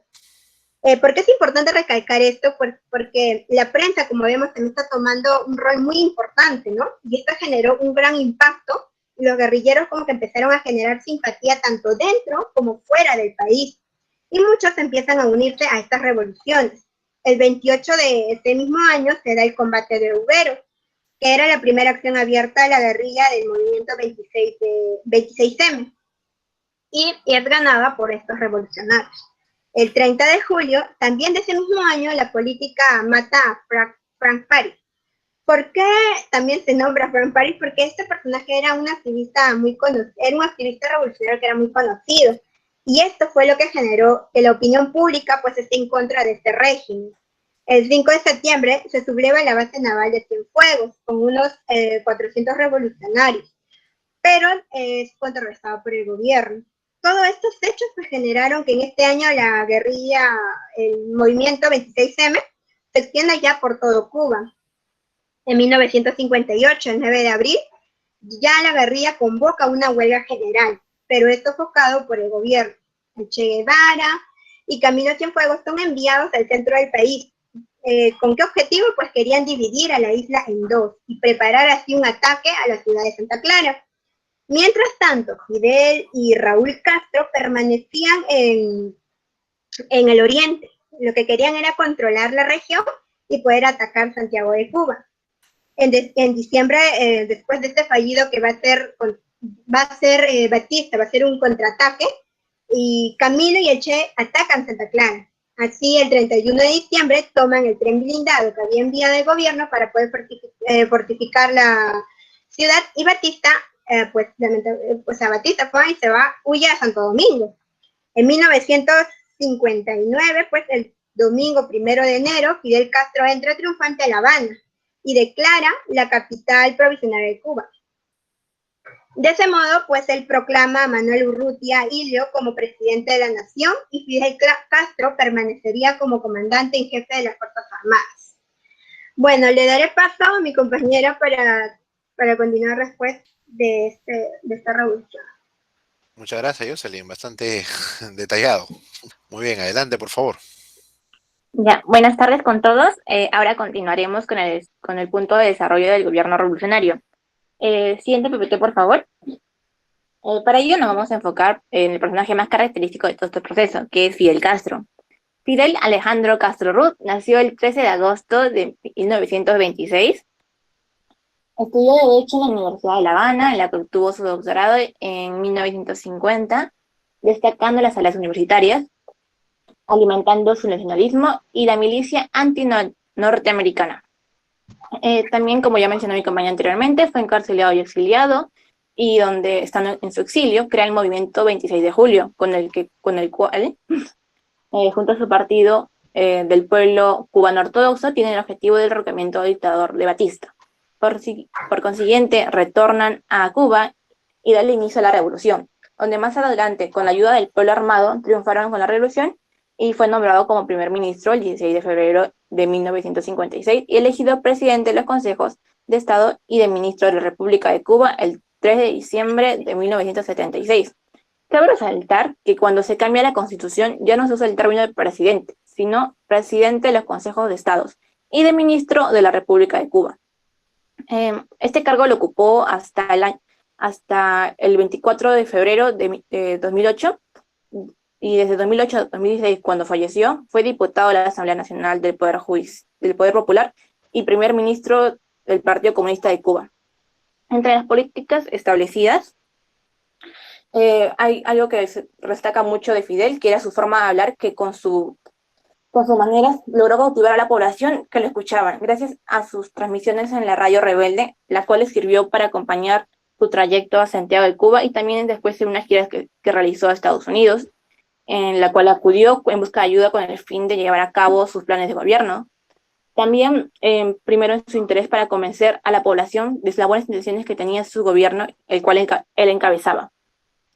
¿Por qué es importante recalcar esto? Porque la prensa, como vemos, también está tomando un rol muy importante, ¿no? Y esto generó un gran impacto. Los guerrilleros como que empezaron a generar simpatía tanto dentro como fuera del país. Y muchos empiezan a unirse a estas revoluciones. El 28 de este mismo año se da el combate de Ubero, que era la primera acción abierta a la guerrilla del movimiento 26M. Y es ganada por estos revolucionarios. El 30 de julio, también de ese mismo año, la política mata a Frank Paris. ¿Por qué también se nombra Frank Paris? Porque este personaje era un activista muy conocido, era un activista revolucionario que era muy conocido. Y esto fue lo que generó que la opinión pública pues esté en contra de este régimen. El 5 de septiembre se subleva la base naval de Cienfuegos con unos 400 revolucionarios, pero es contrarrestado por el gobierno. Todos estos hechos pues, generaron que en este año la guerrilla, el movimiento 26M, se extienda ya por todo Cuba. En 1958, el 9 de abril, ya la guerrilla convoca una huelga general, pero esto sofocado por el gobierno. El Che Guevara y Camilo Cienfuegos son enviados al centro del país. ¿Con qué objetivo? Pues querían dividir a la isla en dos y preparar así un ataque a la ciudad de Santa Clara. Mientras tanto, Fidel y Raúl Castro permanecían en el oriente. Lo que querían era controlar la región y poder atacar Santiago de Cuba. En diciembre, después de este fallido que va a ser Batista, va a ser un contraataque, y Camilo y el Che atacan Santa Clara. Así, el 31 de diciembre toman el tren blindado que había enviado el gobierno para poder fortificar la ciudad, y Batista, pues a Batista fue y se va, huye a Santo Domingo. En 1959, pues el domingo 1 de enero, Fidel Castro entra triunfante a La Habana y declara la capital provisional de Cuba. De ese modo, pues él proclama a Manuel Urrutia Ilio como presidente de la nación y Fidel Castro permanecería como comandante en jefe de las Fuerzas Armadas. Bueno, le daré paso a mi compañera para continuar después de esta revolución. Muchas gracias, Jocelyn, bastante detallado. Muy bien, adelante, por favor. Ya, buenas tardes con todos. Ahora continuaremos con el punto de desarrollo del gobierno revolucionario. Siguiente PPT, por favor. Para ello nos vamos a enfocar en el personaje más característico de todo este proceso, que es Fidel Castro. Fidel Alejandro Castro Ruz nació el 13 de agosto de 1926. Estudió Derecho en la Universidad de La Habana, en la que obtuvo su doctorado en 1950, destacando las salas universitarias, alimentando su nacionalismo y la milicia anti-norteamericana. También, como ya mencionó mi compañera anteriormente, fue encarcelado y exiliado, y donde, estando en su exilio, crea el movimiento 26 de julio, con el cual, junto a su partido del pueblo cubano ortodoxo, tiene el objetivo del derrocamiento del dictador de Batista. Por consiguiente, retornan a Cuba y dan inicio a la revolución, donde más adelante, con la ayuda del pueblo armado, triunfaron con la revolución y fue nombrado como primer ministro el 16 de febrero de 1956 y elegido presidente de los consejos de Estado y de ministro de la República de Cuba el 3 de diciembre de 1976. Cabe resaltar que cuando se cambia la Constitución ya no se usa el término de presidente, sino presidente de los consejos de Estados y de ministro de la República de Cuba. Este cargo lo ocupó hasta el 24 de febrero de 2008, y desde 2008 a 2016, cuando falleció, fue diputado de la Asamblea Nacional del Poder Popular y primer ministro del Partido Comunista de Cuba. Entre las políticas establecidas, hay algo que se destaca mucho de Fidel, que era su forma de hablar, que con sus maneras logró cautivar a la población que lo escuchaban, gracias a sus transmisiones en la radio Rebelde, la cual sirvió para acompañar su trayecto a Santiago de Cuba y también después de unas giras que realizó a Estados Unidos, en la cual acudió en busca de ayuda con el fin de llevar a cabo sus planes de gobierno. También, primero en su interés para convencer a la población de las buenas intenciones que tenía su gobierno, el cual él encabezaba.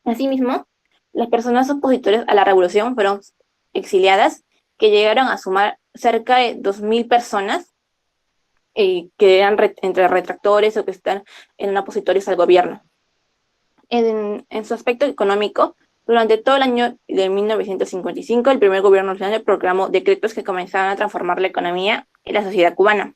Asimismo, las personas opositoras a la revolución fueron exiliadas, que llegaron a sumar cerca de 2.000 personas, que eran entre retractores o que están en opositores al gobierno. En su aspecto económico, durante todo el año de 1955, el primer gobierno nacional proclamó decretos que comenzaban a transformar la economía y la sociedad cubana.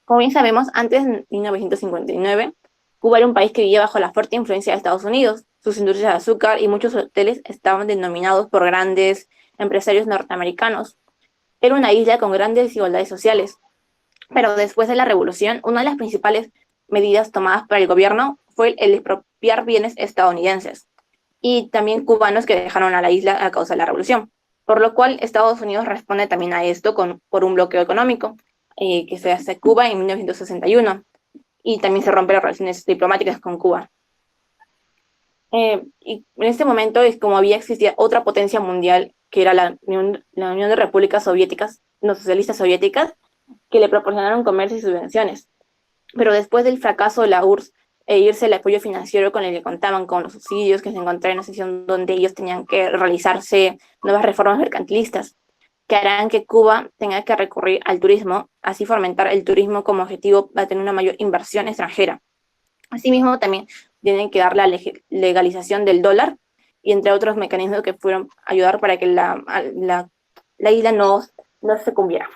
Como bien sabemos, antes de 1959, Cuba era un país que vivía bajo la fuerte influencia de Estados Unidos. Sus industrias de azúcar y muchos hoteles estaban denominados por grandes empresarios norteamericanos. Era una isla con grandes desigualdades sociales. Pero después de la revolución, una de las principales medidas tomadas por el gobierno fue el expropiar bienes estadounidenses y también cubanos que dejaron a la isla a causa de la revolución. Por lo cual, Estados Unidos responde también a esto por un bloqueo económico que se hace Cuba en 1961. Y también se rompen las relaciones diplomáticas con Cuba. Y en este momento es como existía otra potencia mundial, que era la Unión de Repúblicas Soviéticas, no socialistas soviéticas, que le proporcionaron comercio y subvenciones. Pero después del fracaso de la URSS irse el apoyo financiero con el que contaban con los subsidios que se encontraban en una situación donde ellos tenían que realizarse nuevas reformas mercantilistas, que harán que Cuba tenga que recurrir al turismo, así fomentar el turismo como objetivo va a tener una mayor inversión extranjera. Asimismo, también tienen que dar la legalización del dólar y entre otros mecanismos que fueron ayudar para que la isla no se cumpliera.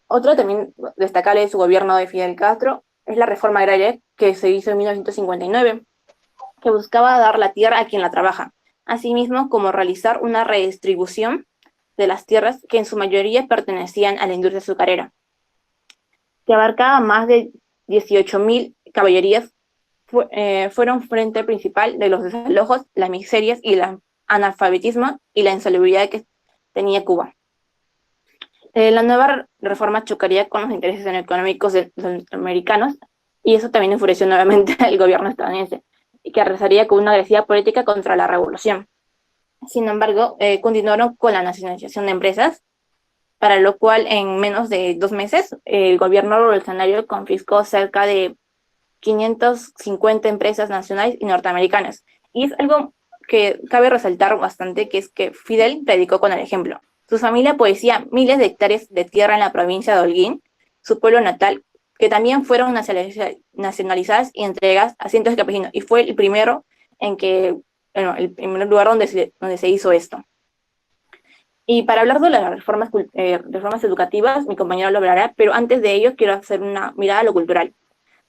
Otro también destacable de su gobierno de Fidel Castro es la reforma agraria que se hizo en 1959, que buscaba dar la tierra a quien la trabaja, asimismo como realizar una redistribución de las tierras que en su mayoría pertenecían a la industria azucarera, que abarcaba más de 18.000 caballerías, fueron frente principal de los desalojos, las miserias y el analfabetismo y la insalubridad que tenía Cuba. La nueva reforma chocaría con los intereses económicos de los norteamericanos y eso también enfureció nuevamente al gobierno estadounidense, y que arrasaría con una agresiva política contra la revolución. Sin embargo, continuaron con la nacionalización de empresas, para lo cual en menos de 2 meses el gobierno revolucionario confiscó cerca de 550 empresas nacionales y norteamericanas. Y es algo que cabe resaltar bastante, que es que Fidel predicó con el ejemplo. Su familia poseía miles de hectáreas de tierra en la provincia de Holguín, su pueblo natal, que también fueron nacionalizadas y entregadas a cientos de campesinos. Y fue el primero el primer lugar donde se hizo esto. Y para hablar de las reformas educativas, mi compañero lo hablará, pero antes de ello quiero hacer una mirada a lo cultural.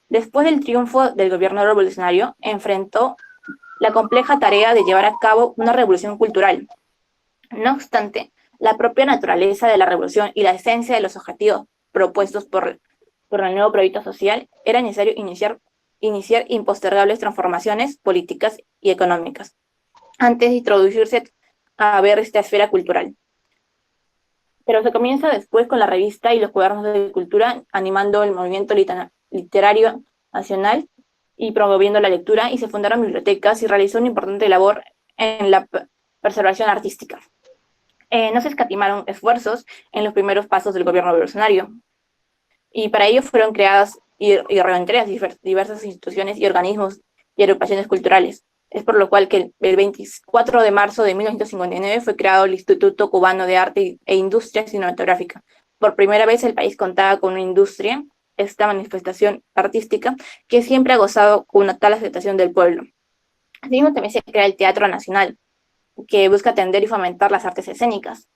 Después del triunfo del gobierno revolucionario, enfrentó la compleja tarea de llevar a cabo una revolución cultural. No obstante, la propia naturaleza de la revolución y la esencia de los objetivos propuestos por el nuevo proyecto social, era necesario iniciar impostergables transformaciones políticas y económicas, antes de introducirse a ver esta esfera cultural. Pero se comienza después con la revista y los cuadernos de cultura, animando el movimiento literario nacional y promoviendo la lectura, y se fundaron bibliotecas y realizó una importante labor en la preservación artística. No se escatimaron esfuerzos en los primeros pasos del gobierno revolucionario, y para ello fueron creadas y reintegradas diversas instituciones y organismos y agrupaciones culturales. Es por lo cual que el 24 de marzo de 1959 fue creado el Instituto Cubano de Arte e Industria Cinematográfica. Por primera vez el país contaba con una industria, esta manifestación artística, que siempre ha gozado con una tal aceptación del pueblo. Asimismo también se crea el Teatro Nacional, que busca atender y fomentar las artes escénicas.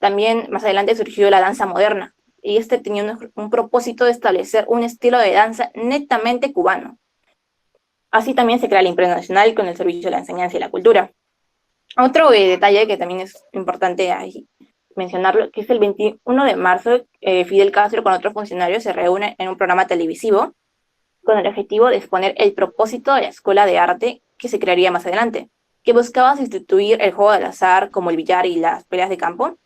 También más adelante surgió la danza moderna, y este tenía un propósito de establecer un estilo de danza netamente cubano. Así también se crea la Imprenta Nacional con el servicio de la enseñanza y la cultura. Otro detalle que también es importante ahí mencionarlo, que es el 21 de marzo, Fidel Castro con otros funcionarios se reúnen en un programa televisivo con el objetivo de exponer el propósito de la Escuela de Arte que se crearía más adelante, que buscaba sustituir el juego del azar como el billar y las peleas de campo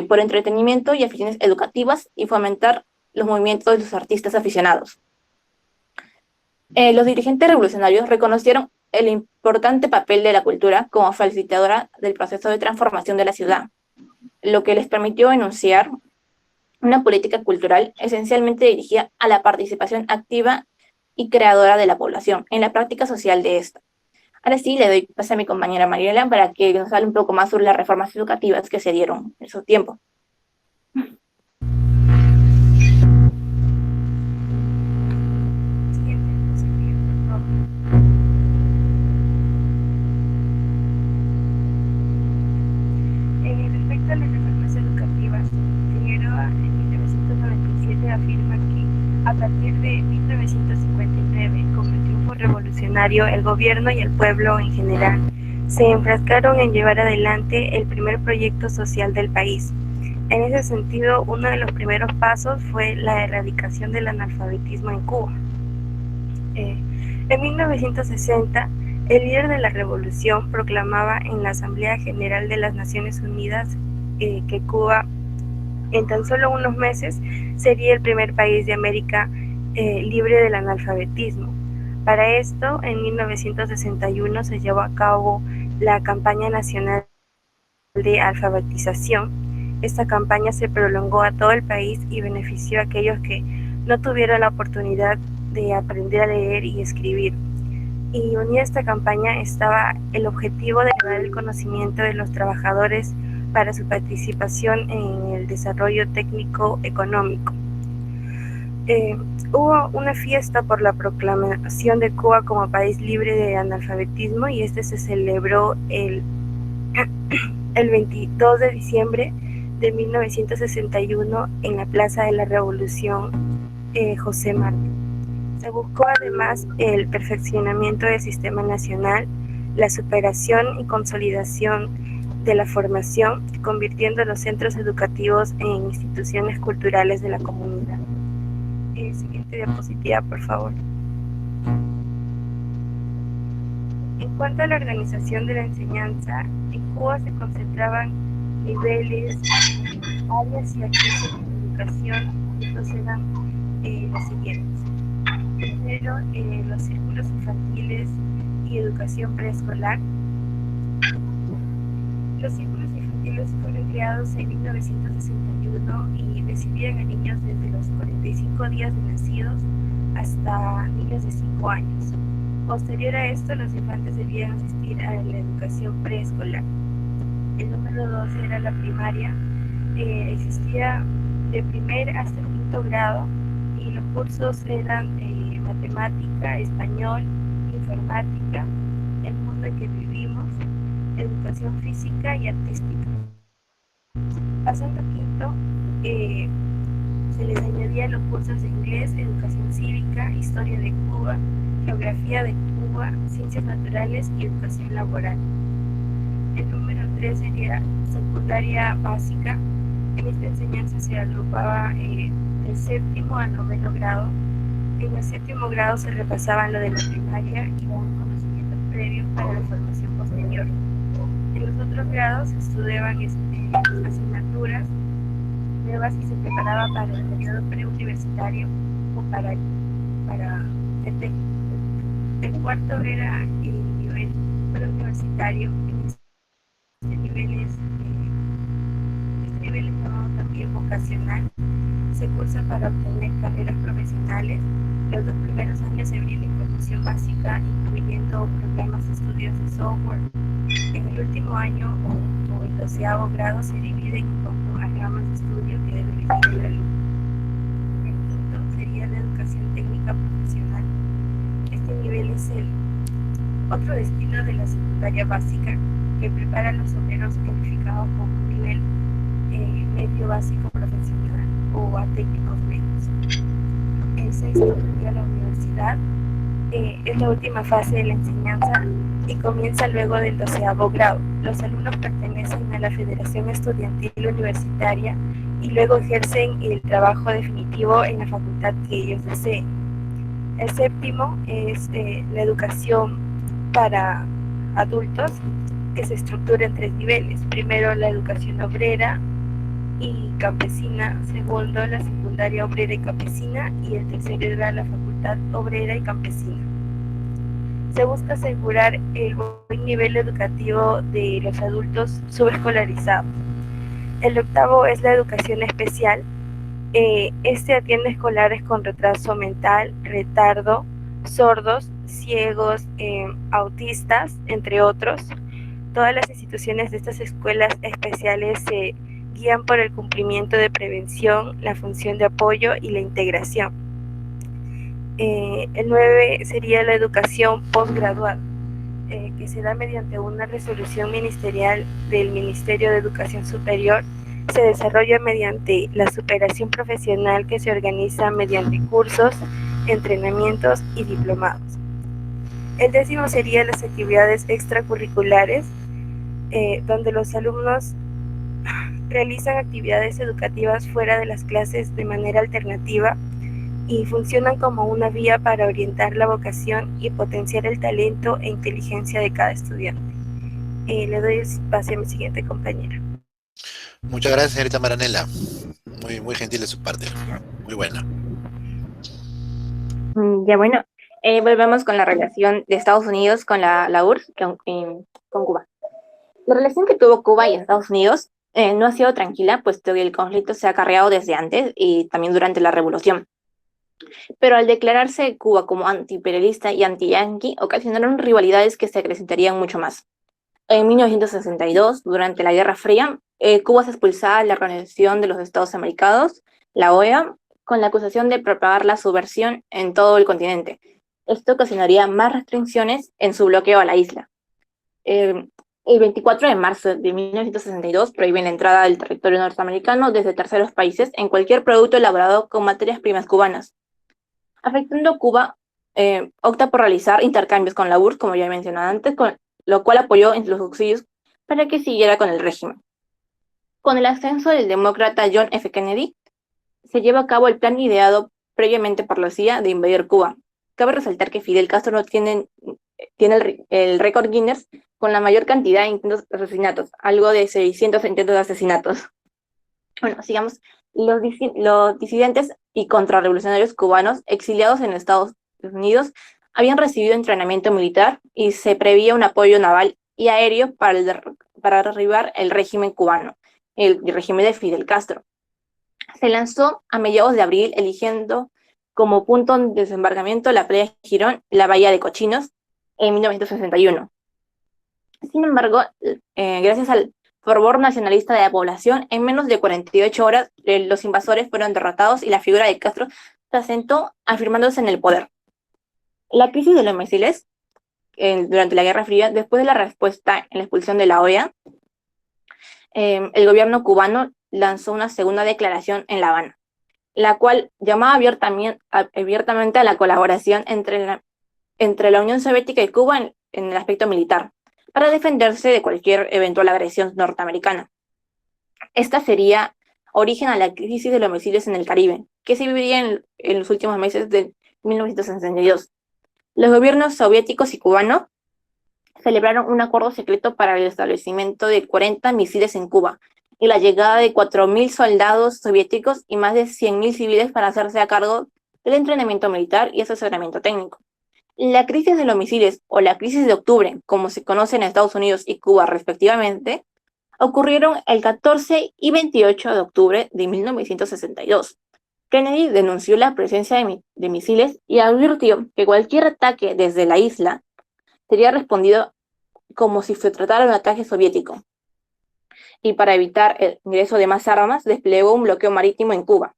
por entretenimiento y aficiones educativas y fomentar los movimientos de los artistas aficionados. Los dirigentes revolucionarios reconocieron el importante papel de la cultura como facilitadora del proceso de transformación de la ciudad, lo que les permitió enunciar una política cultural esencialmente dirigida a la participación activa y creadora de la población en la práctica social de esta. Ahora sí, le doy paso a mi compañera Mariela para que nos hable un poco más sobre las reformas educativas que se dieron en su tiempo. Respecto a las reformas educativas, Figueroa en 1997 afirma que a partir de 1959, con el triunfo revolucionario, el gobierno y el pueblo en general se enfrascaron en llevar adelante el primer proyecto social del país. En ese sentido, uno de los primeros pasos fue la erradicación del analfabetismo en Cuba. En 1960, el líder de la revolución proclamaba en la Asamblea General de las Naciones Unidas que Cuba, en tan solo unos meses, sería el primer país de América libre del analfabetismo. Para esto, en 1961 se llevó a cabo la campaña nacional de alfabetización. Esta campaña se prolongó a todo el país y benefició a aquellos que no tuvieron la oportunidad de aprender a leer y escribir. Y unida a esta campaña estaba el objetivo de elevar el conocimiento de los trabajadores para su participación en el desarrollo técnico-económico. Hubo una fiesta por la proclamación de Cuba como país libre de analfabetismo y este se celebró el 22 de diciembre de 1961 en la Plaza de la Revolución José Martí. Se buscó además el perfeccionamiento del sistema nacional, la superación y consolidación de la formación, convirtiendo los centros educativos en instituciones culturales de la comunidad. Siguiente diapositiva, por favor. En cuanto a la organización de la enseñanza, en Cuba se concentraban niveles, áreas y accesos a la educación. Estos eran los siguientes. Primero, los círculos infantiles y educación preescolar. Los círculos infantiles fueron creados en 1961 y recibían a niños desde los 45 días de nacidos hasta niños de 5 años. Posterior a esto, los infantes debían asistir a la educación preescolar. El número 2 era la primaria. Existía de primer hasta el quinto grado y los cursos eran matemática, español, informática, el mundo en que vivimos, educación física y artística. Pasando a quinto, se les añadían los cursos de inglés, educación cívica, historia de Cuba, geografía de Cuba, ciencias naturales y educación laboral. El número 3 sería secundaria básica. En esta enseñanza se agrupaba del séptimo al noveno grado. En el séptimo grado se repasaban lo de la primaria y daban conocimientos previos para la formación posterior. En los otros grados se estudiaban asignaturas nuevas y se preparaba para el periodo preuniversitario o para el técnico. El cuarto era el nivel preuniversitario. Este nivel es llamado también vocacional. Se cursa para obtener carreras profesionales. Los 2 primeros años se brinda información básica, incluyendo programas de estudios de software. En el último año o el 12º grado se divide en cuanto a ramas de estudio que debe elegir el alumno. El quinto sería la educación técnica profesional. Este nivel es el otro destino de la secundaria básica, que prepara a los obreros calificados con un nivel medio básico profesional o a técnicos medios. El sexto sería la universidad. Es la última fase de la enseñanza y comienza luego del 12º grado. Los alumnos pertenecen a la Federación Estudiantil Universitaria y luego ejercen el trabajo definitivo en la facultad que ellos deseen. El séptimo es la educación para adultos, que se estructura en 3 niveles. Primero, la educación obrera y campesina. Segundo, la secundaria obrera y campesina. Y el tercero era la facultad obrera y campesina. Se busca asegurar el buen nivel educativo de los adultos subescolarizados. El octavo es la educación especial. Este atiende escolares con retraso mental, retardo, sordos, ciegos, autistas, entre otros. Todas las instituciones de estas escuelas especiales se guían por el cumplimiento de prevención, la función de apoyo y la integración. El 9 sería la educación postgraduada, que se da mediante una resolución ministerial del Ministerio de Educación Superior. Se desarrolla mediante la superación profesional que se organiza mediante cursos, entrenamientos y diplomados. El 10 sería las actividades extracurriculares, donde los alumnos realizan actividades educativas fuera de las clases de manera alternativa y funcionan como una vía para orientar la vocación y potenciar el talento e inteligencia de cada estudiante. Le doy espacio a mi siguiente compañera. Muchas gracias, señorita Maranela. Muy gentil de su parte. Muy buena. Ya bueno, volvemos con la relación de Estados Unidos con la URSS, con Cuba. La relación que tuvo Cuba y Estados Unidos no ha sido tranquila, puesto que el conflicto se ha acarreado desde antes y también durante la Revolución. Pero al declararse Cuba como antiimperialista y anti-yanqui, ocasionaron rivalidades que se acrecentarían mucho más. En 1962, durante la Guerra Fría, Cuba se expulsaba de la Organización de los Estados Americanos, la OEA, con la acusación de propagar la subversión en todo el continente. Esto ocasionaría más restricciones en su bloqueo a la isla. El 24 de marzo de 1962 prohíben la entrada del territorio norteamericano desde terceros países en cualquier producto elaborado con materias primas cubanas. Afectando Cuba, opta por realizar intercambios con la URSS, como ya he mencionado antes, con lo cual apoyó en los subsidios para que siguiera con el régimen. Con el ascenso del demócrata John F. Kennedy, se lleva a cabo el plan ideado previamente por la CIA de invadir Cuba. Cabe resaltar que Fidel Castro tiene el récord Guinness con la mayor cantidad de intentos de asesinatos, algo de 600 intentos de asesinatos. Bueno, sigamos. Los disidentes y contrarrevolucionarios cubanos exiliados en Estados Unidos habían recibido entrenamiento militar y se preveía un apoyo naval y aéreo para derribar el régimen cubano, el régimen de Fidel Castro. Se lanzó a mediados de abril, eligiendo como punto de desembarcamiento la playa de Girón y la bahía de Cochinos en 1961. Sin embargo, gracias al fervor nacionalista de la población, en menos de 48 horas los invasores fueron derrotados y la figura de Castro se asentó, afirmándose en el poder. La crisis de los misiles durante la Guerra Fría, después de la respuesta en la expulsión de la OEA, el gobierno cubano lanzó una segunda declaración en La Habana, la cual llamaba abiertamente a la colaboración entre la Unión Soviética y Cuba en el aspecto militar, para defenderse de cualquier eventual agresión norteamericana. Esta sería origen a la crisis de los misiles en el Caribe, que se viviría en los últimos meses de 1962. Los gobiernos soviéticos y cubanos celebraron un acuerdo secreto para el establecimiento de 40 misiles en Cuba y la llegada de 4.000 soldados soviéticos y más de 100.000 civiles para hacerse a cargo del entrenamiento militar y asesoramiento técnico. La crisis de los misiles o la crisis de octubre, como se conoce en Estados Unidos y Cuba respectivamente, ocurrieron el 14 y 28 de octubre de 1962. Kennedy denunció la presencia de misiles y advirtió que cualquier ataque desde la isla sería respondido como si se tratara de un ataque soviético. Y para evitar el ingreso de más armas, desplegó un bloqueo marítimo en Cuba,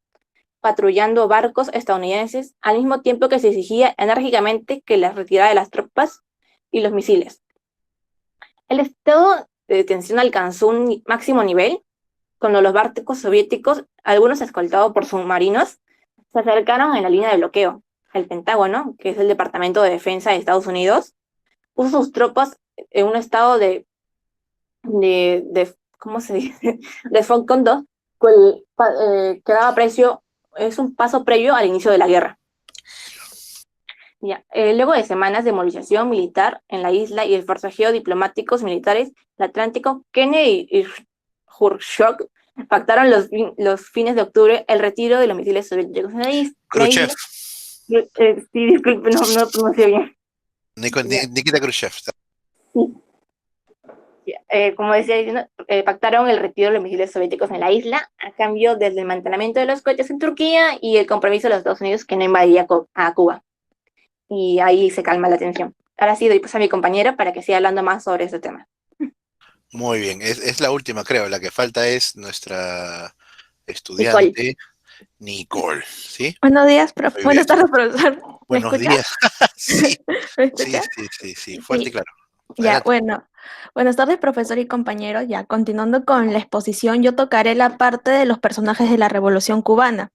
patrullando barcos estadounidenses al mismo tiempo que se exigía enérgicamente que la retirada de las tropas y los misiles. El estado de tensión alcanzó un máximo nivel cuando los barcos soviéticos, algunos escoltados por submarinos, se acercaron en la línea de bloqueo. El Pentágono, que es el Departamento de Defensa de Estados Unidos, puso sus tropas en un estado de ¿cómo se dice? De shock conduct, que daba es un paso previo al inicio de la guerra. Luego de semanas de movilización militar en la isla y el forcejeo diplomáticos militares del Atlántico, Kennedy y Khrushchev pactaron los fines de octubre el retiro de los misiles soviéticos en la isla. Khrushchev. Sí, disculpe, no lo pronuncié bien. Nikita Khrushchev. Sí. Como decía, pactaron el retiro de los misiles soviéticos en la isla a cambio del desmantelamiento de los cohetes en Turquía y el compromiso de los Estados Unidos que no invadiría a Cuba. y ahí se calma la tensión. Ahora sí doy pues a mi compañero para que siga hablando más sobre este tema. Muy bien, es la última, creo. La que falta es nuestra Nicole. estudiante, Nicole, ¿sí? Buenos días, Muy buenas bien. tardes, profesor. ¿Me Buenos escucha? días. Sí, ¿Me sí, escucha? sí, fuerte y Sí, claro. ya, Adelante. bueno. Buenas tardes, profesor y compañeros. Ya, continuando con la exposición, yo tocaré la parte de los personajes de la Revolución Cubana.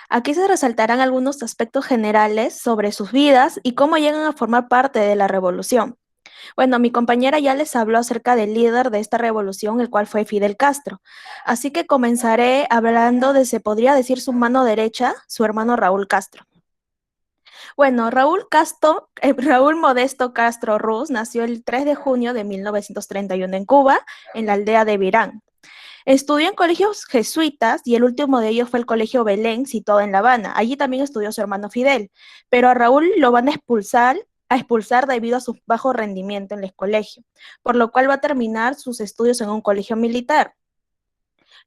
Aquí se resaltarán algunos aspectos generales sobre sus vidas y cómo llegan a formar parte de la revolución. Bueno, mi compañera ya les habló acerca del líder de esta revolución, el cual fue Fidel Castro. Así que comenzaré hablando de, se podría decir, su mano derecha, su hermano Raúl Castro. Bueno, Raúl Modesto Castro Ruz nació el 3 de junio de 1931 en Cuba, en la aldea de Virán. Estudió en colegios jesuitas y el último de ellos fue el Colegio Belén, situado en La Habana. Allí también estudió su hermano Fidel, pero a Raúl lo van a expulsar debido a su bajo rendimiento en el colegio, por lo cual va a terminar sus estudios en un colegio militar.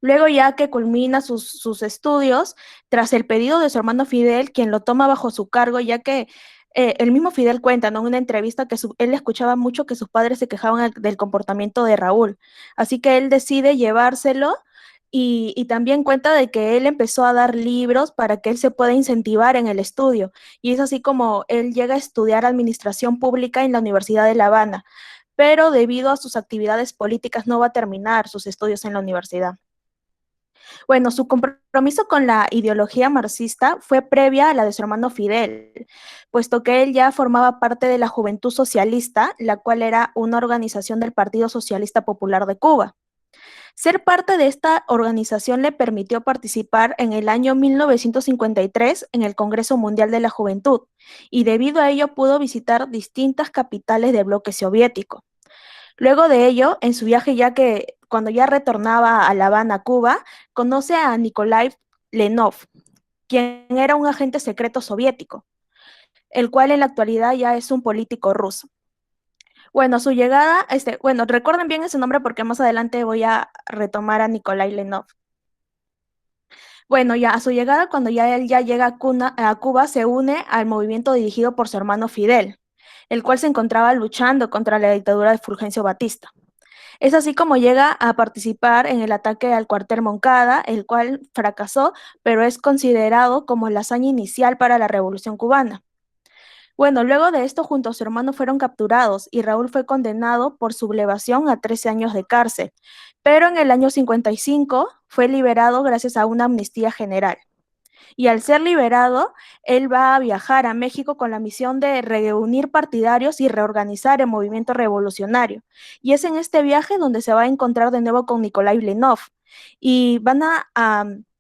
Luego, ya que culmina sus estudios, tras el pedido de su hermano Fidel, quien lo toma bajo su cargo, ya que el mismo Fidel cuenta, ¿no?, en una entrevista que él escuchaba mucho que sus padres se quejaban del comportamiento de Raúl. Así que él decide llevárselo y también cuenta de que él empezó a dar libros para que él se pueda incentivar en el estudio. Y es así como él llega a estudiar administración pública en la Universidad de La Habana, pero debido a sus actividades políticas no va a terminar sus estudios en la universidad. Bueno, su compromiso con la ideología marxista fue previa a la de su hermano Fidel, puesto que él ya formaba parte de la Juventud Socialista, la cual era una organización del Partido Socialista Popular de Cuba. Ser parte de esta organización le permitió participar en el año 1953 en el Congreso Mundial de la Juventud, y debido a ello pudo visitar distintas capitales del bloque soviético. Luego de ello, en su viaje, cuando ya retornaba a La Habana, Cuba, conoce a Nikolai Lenov, quien era un agente secreto soviético, el cual en la actualidad ya es un político ruso. Bueno, su llegada, recuerden bien ese nombre porque más adelante voy a retomar a Nikolai Lenov. Bueno, ya a su llegada, cuando ya él ya llega a Cuba, se une al movimiento dirigido por su hermano Fidel, el cual se encontraba luchando contra la dictadura de Fulgencio Batista. Es así como llega a participar en el ataque al cuartel Moncada, el cual fracasó, pero es considerado como la hazaña inicial para la Revolución Cubana. Bueno, luego de esto, junto a su hermano fueron capturados y Raúl fue condenado por sublevación a 13 años de cárcel, pero en el año 55 fue liberado gracias a una amnistía general. Y al ser liberado, él va a viajar a México con la misión de reunir partidarios y reorganizar el movimiento revolucionario. Y es en este viaje donde se va a encontrar de nuevo con Nikolai Lenov. Y van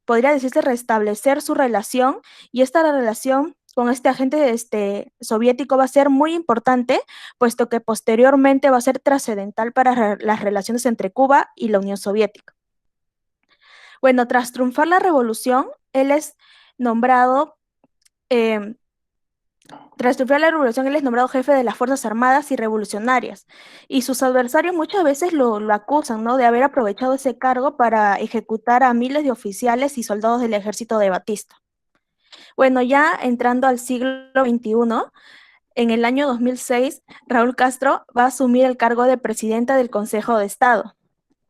podría decirse, restablecer su relación. Y esta relación con este agente soviético va a ser muy importante, puesto que posteriormente va a ser trascendental para las relaciones entre Cuba y la Unión Soviética. Bueno, tras triunfar la revolución, él es nombrado, tras triunfar la revolución, él es nombrado jefe de las Fuerzas Armadas y Revolucionarias, y sus adversarios muchas veces lo acusan, ¿no?, de haber aprovechado ese cargo para ejecutar a miles de oficiales y soldados del ejército de Batista. Bueno, ya entrando al siglo XXI, en el año 2006, Raúl Castro va a asumir el cargo de presidenta del Consejo de Estado.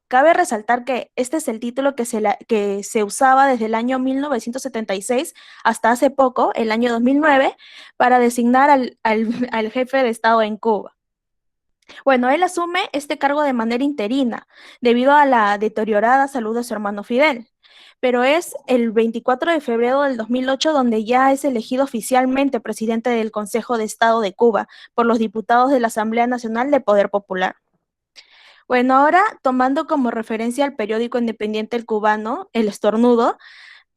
Cabe resaltar que este es el título que se usaba desde el año 1976 hasta hace poco, el año 2009, para designar al jefe de Estado en Cuba. Bueno, él asume este cargo de manera interina, debido a la deteriorada salud de su hermano Fidel, pero es el 24 de febrero del 2008 donde ya es elegido oficialmente presidente del Consejo de Estado de Cuba por los diputados de la Asamblea Nacional de Poder Popular. Bueno, ahora tomando como referencia al periódico independiente El Cubano, El Estornudo,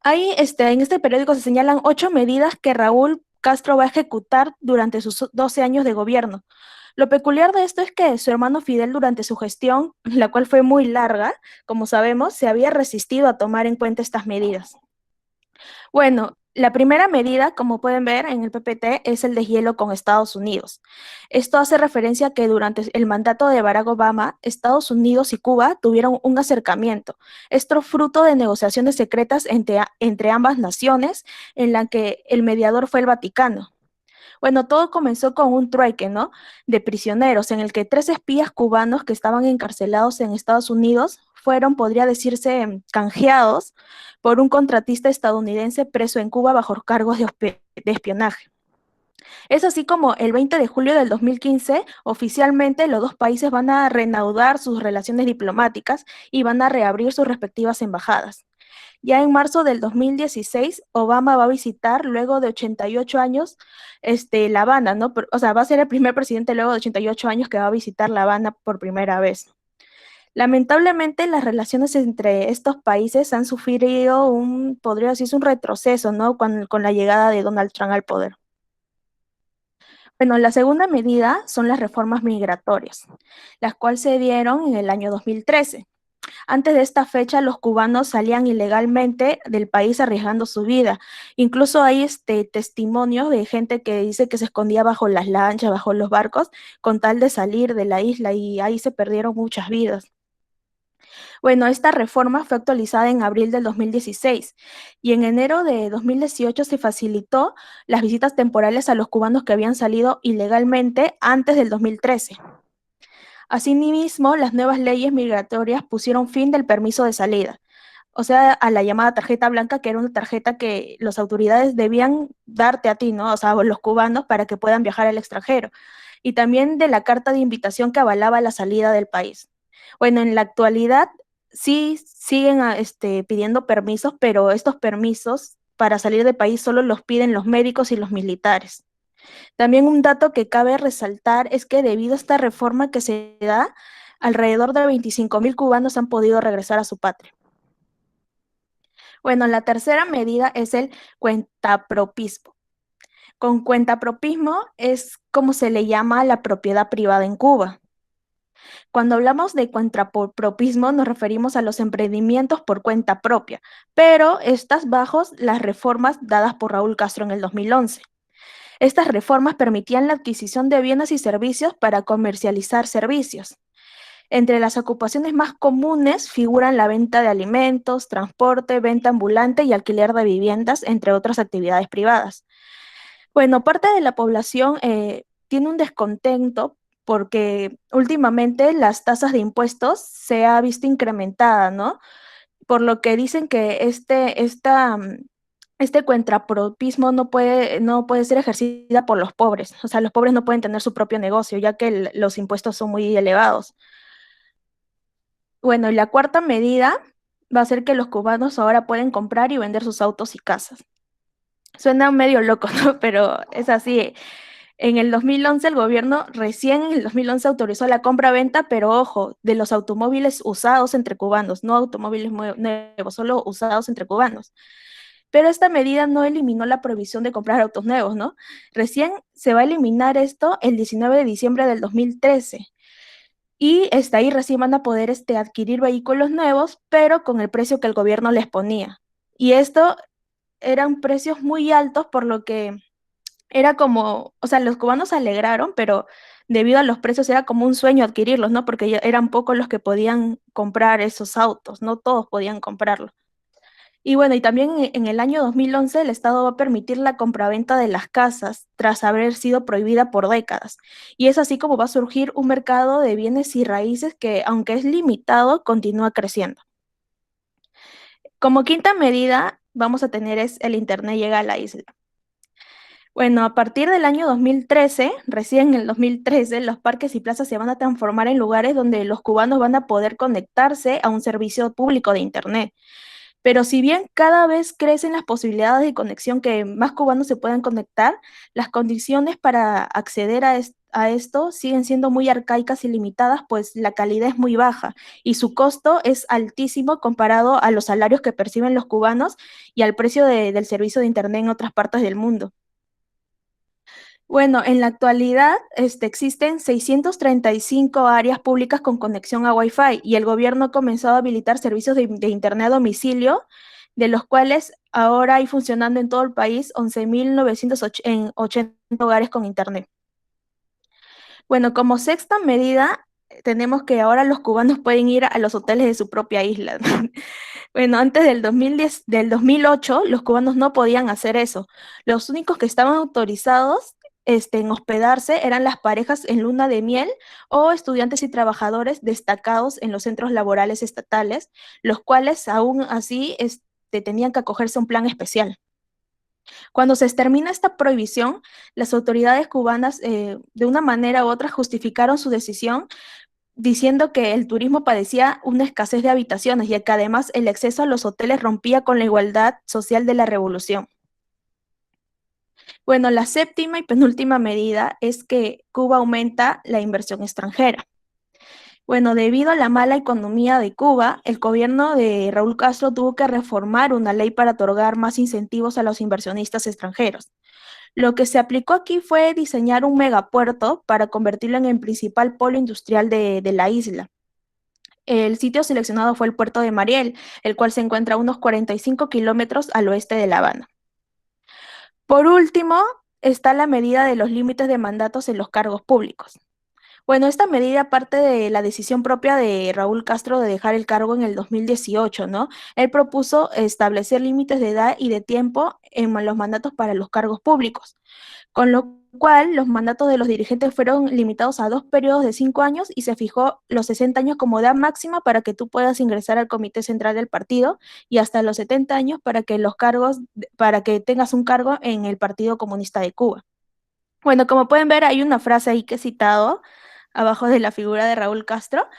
en este periódico se señalan 8 medidas que Raúl Castro va a ejecutar durante sus 12 años de gobierno. Lo peculiar de esto es que su hermano Fidel, durante su gestión, la cual fue muy larga, como sabemos, se había resistido a tomar en cuenta estas medidas. Bueno, la primera medida, como pueden ver en el PPT, es el deshielo con Estados Unidos. Esto hace referencia a que durante el mandato de Barack Obama, Estados Unidos y Cuba tuvieron un acercamiento. Esto fruto de negociaciones secretas entre ambas naciones, en la que el mediador fue el Vaticano. Bueno, todo comenzó con un trueque, ¿no? De prisioneros, en el que 3 espías cubanos que estaban encarcelados en Estados Unidos fueron, podría decirse, canjeados por un contratista estadounidense preso en Cuba bajo cargos de espionaje. Es así como el 20 de julio del 2015, oficialmente los dos países van a reanudar sus relaciones diplomáticas y van a reabrir sus respectivas embajadas. Ya en marzo del 2016, Obama va a visitar, luego de 88 años, La Habana, ¿no? O sea, va a ser el primer presidente luego de 88 años que va a visitar La Habana por primera vez. Lamentablemente, las relaciones entre estos países han sufrido podría decirse, un retroceso, ¿no? Con la llegada de Donald Trump al poder. Bueno, la segunda medida son las reformas migratorias, las cuales se dieron en el año 2013. Antes de esta fecha, los cubanos salían ilegalmente del país arriesgando su vida. Incluso hay testimonios de gente que dice que se escondía bajo las lanchas, bajo los barcos, con tal de salir de la isla, y ahí se perdieron muchas vidas. Bueno, esta reforma fue actualizada en abril del 2016 y en enero de 2018 se facilitó las visitas temporales a los cubanos que habían salido ilegalmente antes del 2013. Asimismo, las nuevas leyes migratorias pusieron fin del permiso de salida, o sea, a la llamada tarjeta blanca, que era una tarjeta que las autoridades debían darte a ti, ¿no? O sea, a los cubanos, para que puedan viajar al extranjero. Y también de la carta de invitación que avalaba la salida del país. Bueno, en la actualidad sí siguen pidiendo permisos, pero estos permisos para salir del país solo los piden los médicos y los militares. También un dato que cabe resaltar es que debido a esta reforma que se da, alrededor de 25,000 cubanos han podido regresar a su patria. Bueno, la tercera medida es el cuentapropismo. Con cuentapropismo es como se le llama a la propiedad privada en Cuba. Cuando hablamos de cuentapropismo nos referimos a los emprendimientos por cuenta propia, pero estas bajo las reformas dadas por Raúl Castro en el 2011. Estas reformas permitían la adquisición de bienes y servicios para comercializar servicios. Entre las ocupaciones más comunes figuran la venta de alimentos, transporte, venta ambulante y alquiler de viviendas, entre otras actividades privadas. Bueno, parte de la población tiene un descontento porque últimamente las tasas de impuestos se ha visto incrementada, ¿no? Por lo que dicen que este cuentapropismo no puede ser ejercida por los pobres. O sea, los pobres no pueden tener su propio negocio, ya que los impuestos son muy elevados. Bueno, y la cuarta medida va a ser que los cubanos ahora pueden comprar y vender sus autos y casas. Suena medio loco, ¿no? Pero es así. En el 2011 el gobierno recién en el 2011 autorizó la compra-venta, pero ojo, de los automóviles usados entre cubanos, no automóviles nuevos, solo usados entre cubanos. Pero esta medida no eliminó la prohibición de comprar autos nuevos, ¿no? Recién se va a eliminar esto el 19 de diciembre del 2013. Y ahí recién van a poder adquirir vehículos nuevos, pero con el precio que el gobierno les ponía. Y esto eran precios muy altos, por lo que era como, o sea, los cubanos se alegraron, pero debido a los precios era como un sueño adquirirlos, ¿no? Porque ya eran pocos los que podían comprar esos autos, no todos podían comprarlos. Y bueno, y también en el año 2011 el Estado va a permitir la compraventa de las casas tras haber sido prohibida por décadas. Y es así como va a surgir un mercado de bienes y raíces que, aunque es limitado, continúa creciendo. Como quinta medida, vamos a tener el Internet llega a la isla. Bueno, a partir del año 2013, recién en el 2013, los parques y plazas se van a transformar en lugares donde los cubanos van a poder conectarse a un servicio público de Internet. Pero si bien cada vez crecen las posibilidades de conexión, que más cubanos se puedan conectar, las condiciones para acceder a esto siguen siendo muy arcaicas y limitadas, pues la calidad es muy baja y su costo es altísimo comparado a los salarios que perciben los cubanos y al precio del servicio de Internet en otras partes del mundo. Bueno, en la actualidad existen 635 áreas públicas con conexión a Wi-Fi y el gobierno ha comenzado a habilitar servicios de Internet a domicilio, de los cuales ahora hay funcionando en todo el país 11,980 hogares con Internet. Bueno, como sexta medida, tenemos que ahora los cubanos pueden ir a los hoteles de su propia isla. Bueno, antes del 2008, los cubanos no podían hacer eso. Los únicos que estaban autorizados en hospedarse eran las parejas en luna de miel o estudiantes y trabajadores destacados en los centros laborales estatales, los cuales aún así tenían que acogerse a un plan especial. Cuando se termina esta prohibición, las autoridades cubanas de una manera u otra justificaron su decisión diciendo que el turismo padecía una escasez de habitaciones y que además el acceso a los hoteles rompía con la igualdad social de la revolución. Bueno, la séptima y penúltima medida es que Cuba aumenta la inversión extranjera. Bueno, debido a la mala economía de Cuba, el gobierno de Raúl Castro tuvo que reformar una ley para otorgar más incentivos a los inversionistas extranjeros. Lo que se aplicó aquí fue diseñar un megapuerto para convertirlo en el principal polo industrial de la isla. El sitio seleccionado fue el puerto de Mariel, el cual se encuentra a unos 45 kilómetros al oeste de La Habana. Por último, está la medida de los límites de mandatos en los cargos públicos. Bueno, esta medida parte de la decisión propia de Raúl Castro de dejar el cargo en el 2018, ¿no? Él propuso establecer límites de edad y de tiempo en los mandatos para los cargos públicos, con lo cual los mandatos de los dirigentes fueron limitados a 2 periodos de 5 años y se fijó los 60 años como edad máxima para que tú puedas ingresar al comité central del partido y hasta los 70 años para que tengas un cargo en el Partido Comunista de Cuba. Bueno, como pueden ver, hay una frase ahí que he citado abajo de la figura de Raúl Castro,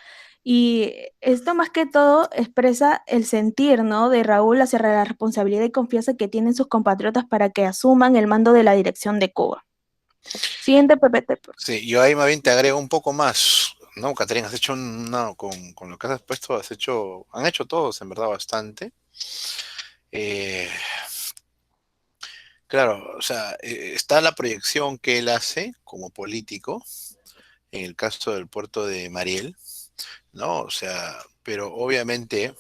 y esto más que todo expresa el sentir, ¿no?, de Raúl hacia la responsabilidad y confianza que tienen sus compatriotas para que asuman el mando de la dirección de Cuba. Siguiente, PPT. Sí, yo ahí más bien te agrego un poco más, ¿no, Caterina? Has hecho con lo que has puesto, han hecho todos, en verdad, bastante. Claro, o sea, está la proyección que él hace como político, en el caso del puerto de Mariel, ¿no? O sea, pero obviamente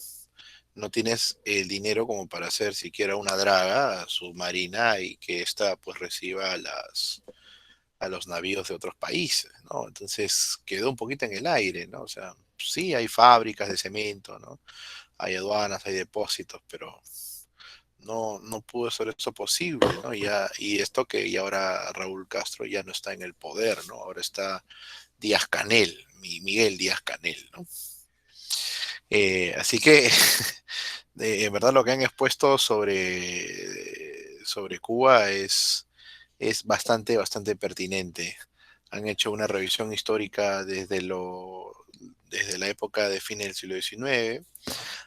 no tienes el dinero como para hacer siquiera una draga submarina y que ésta pues reciba a los navíos de otros países, ¿no? Entonces quedó un poquito en el aire, ¿no? O sea, sí hay fábricas de cemento, ¿no? Hay aduanas, hay depósitos, pero no pudo ser eso posible, ¿no? Y esto que y ahora Raúl Castro ya no está en el poder, ¿no? Ahora está Díaz-Canel, Miguel Díaz-Canel, ¿no? Así que, en verdad, lo que han expuesto sobre Cuba es bastante pertinente. Han hecho una revisión histórica desde la época de fines del siglo XIX,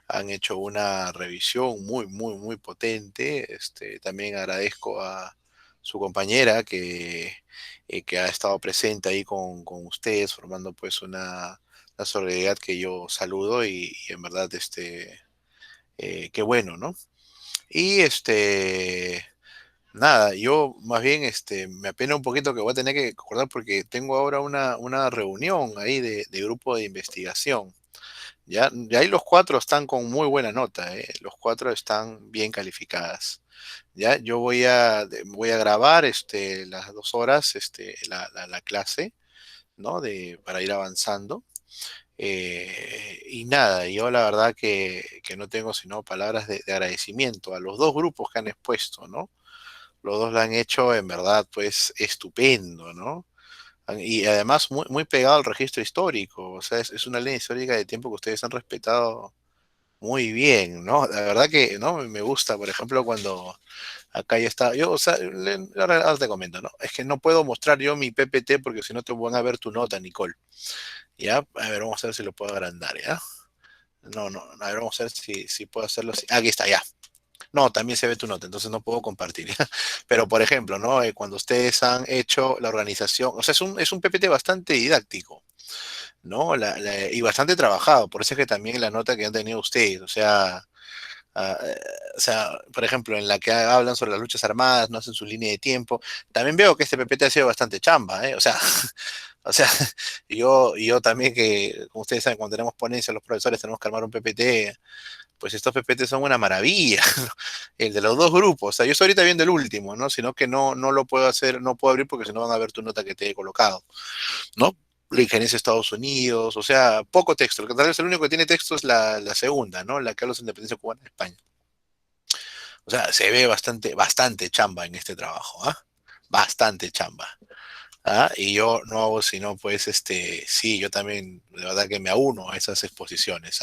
han hecho una revisión muy potente. También agradezco a su compañera que ha estado presente ahí con ustedes, formando pues una solidaridad que yo saludo y en verdad, qué bueno, ¿no? Y nada, yo más bien me apena un poquito que voy a tener que acordar porque tengo ahora una reunión ahí de grupo de investigación. Ya ahí los 4 están con muy buena nota, ¿eh? Los 4 están bien calificadas. Ya, yo voy a grabar las 2 horas la clase, ¿no? Para ir avanzando. Y nada, yo la verdad que no tengo sino palabras de agradecimiento a los 2 grupos que han expuesto, ¿no? Los 2 lo han hecho en verdad, pues, estupendo, ¿no? Y además muy pegado al registro histórico, o sea, es una línea histórica de tiempo que ustedes han respetado muy bien, ¿no? La verdad que, ¿no? Me gusta, por ejemplo, cuando acá ya está, o sea, ahora te comento, ¿no? Es que no puedo mostrar yo mi PPT porque si no te van a ver tu nota, Nicole. ¿Ya? A ver, vamos a ver si lo puedo agrandar, ¿ya? No, a ver, vamos a ver si puedo hacerlo así. Aquí está, ya. No, también se ve tu nota, entonces no puedo compartir. Pero, por ejemplo, ¿no? Cuando ustedes han hecho la organización, o sea, es un PPT bastante didáctico, ¿no? Y bastante trabajado, por eso es que también la nota que han tenido ustedes, o sea, por ejemplo, en la que hablan sobre las luchas armadas, no hacen su línea de tiempo, también veo que este PPT ha sido bastante chamba, ¿eh? O sea, o sea, yo también que, como ustedes saben, cuando tenemos ponencia, los profesores tenemos que armar un PPT, pues estos PPT son una maravilla, ¿no? El de los 2 grupos, o sea, yo estoy ahorita viendo el último, ¿no? Sino que no lo puedo hacer, no puedo abrir porque si no van a ver tu nota que te he colocado, ¿no? La injerencia de Estados Unidos, o sea, poco texto. Tal vez el único que tiene texto es la segunda, ¿no? La que habla de la independencia cubana de España. O sea, se ve bastante chamba en este trabajo, ¿ah? Bastante chamba. Y yo no hago sino, pues, sí, yo también, de verdad que me auno a esas exposiciones,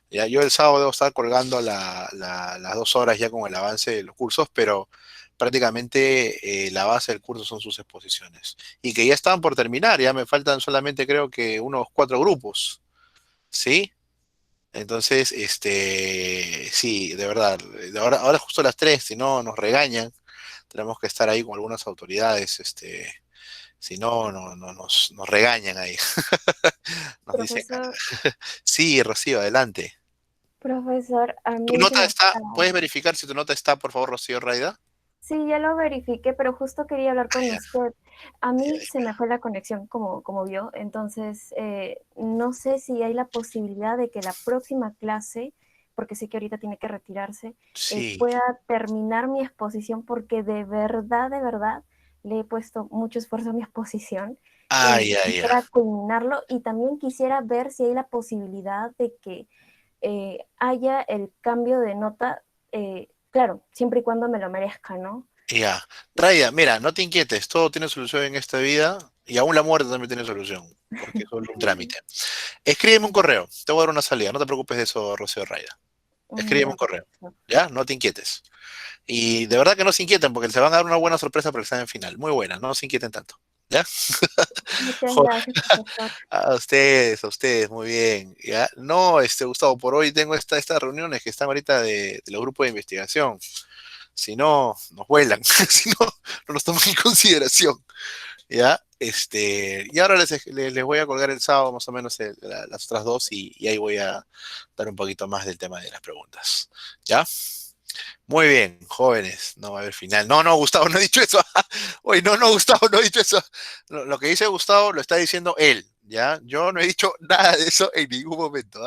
Ya, yo el sábado debo estar colgando las 2 horas ya con el avance de los cursos, pero prácticamente la base del curso son sus exposiciones. Y que ya estaban por terminar, ya me faltan solamente creo que unos 4 grupos, ¿sí? Entonces, sí, de verdad, ahora justo a las 3, si no nos regañan, tenemos que estar ahí con algunas autoridades, si no, nos regañan ahí. Nos dicen, Profesor, sí, Rocío, adelante. profesor, a ¿Tu mí se nota me está? ¿Puedes verificar si tu nota está, por favor, Rocío Raida? Sí, ya lo verifiqué, pero justo quería hablar con Ya, usted. A ya, mí se dime. me fue la conexión, como vio, entonces no sé si hay la posibilidad de que la próxima clase, porque sé que ahorita tiene que retirarse, Sí. pueda terminar mi exposición, porque de verdad, le he puesto mucho esfuerzo a mi exposición Ay, y ay, ay. quisiera culminarlo y también quisiera ver si hay la posibilidad de que haya el cambio de nota, claro, siempre y cuando me lo merezca, ¿no? Ya. Raida, mira, no te inquietes, todo tiene solución en esta vida y aún la muerte también tiene solución, porque es solo un trámite. Escríbeme un correo, te voy a dar una salida, no te preocupes de eso, Rocío Raida. Escríbeme un Ya, correo, profesor. ¿ya? No te inquietes. Y de verdad que no se inquieten, porque se van a dar una buena sorpresa para el examen final, muy buena, no se inquieten tanto, ¿ya? Muchas Joder, gracias, profesor. a ustedes, muy bien, ¿ya? No, Gustavo, por hoy tengo estas reuniones que están ahorita de los grupos de investigación. Si no, nos vuelan, si no, no nos toman en consideración, ¿ya? Y ahora les voy a colgar el sábado más o menos las otras dos y ahí voy a dar un poquito más del tema de las preguntas, ¿ya? Muy bien, jóvenes, no va a haber final. No, no, Gustavo, no he dicho eso. Oye, no, no, Gustavo, no he dicho eso. Lo que dice Gustavo lo está diciendo él, ¿ya? Yo no he dicho nada de eso en ningún momento,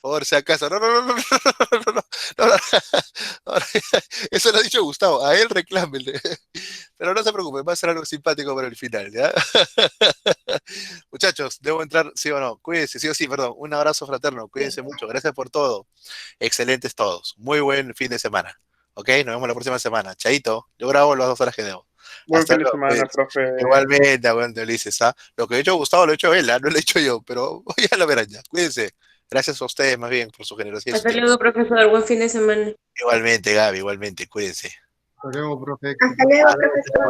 Por si acaso. No, no, no, no, no, no, no, no, no, no, no, eso lo ha dicho Gustavo, a él reclámenle. Pero no se preocupen, va a ser algo simpático para el final, ¿ya? Muchachos, debo entrar, sí o no. Cuídense, sí o sí, perdón. Un abrazo fraterno, cuídense mucho. Gracias por todo. Excelentes todos. Muy buen fin de semana. Ok, nos vemos la próxima semana. Chaito, yo grabo las 2 horas que debo. Buen Hasta fin de luego. semana, Cuídense. profe. Igualmente, aguante Ulises, Lo que he hecho Gustavo lo he hecho él, no lo he hecho yo, pero ya lo verán ya. Cuídense. Gracias a ustedes más bien por su generosidad y su Hasta tiempo. luego, profesor. Buen fin de semana. Igualmente, Gaby, igualmente, cuídense. Hasta luego, profe. Hasta luego, profesor.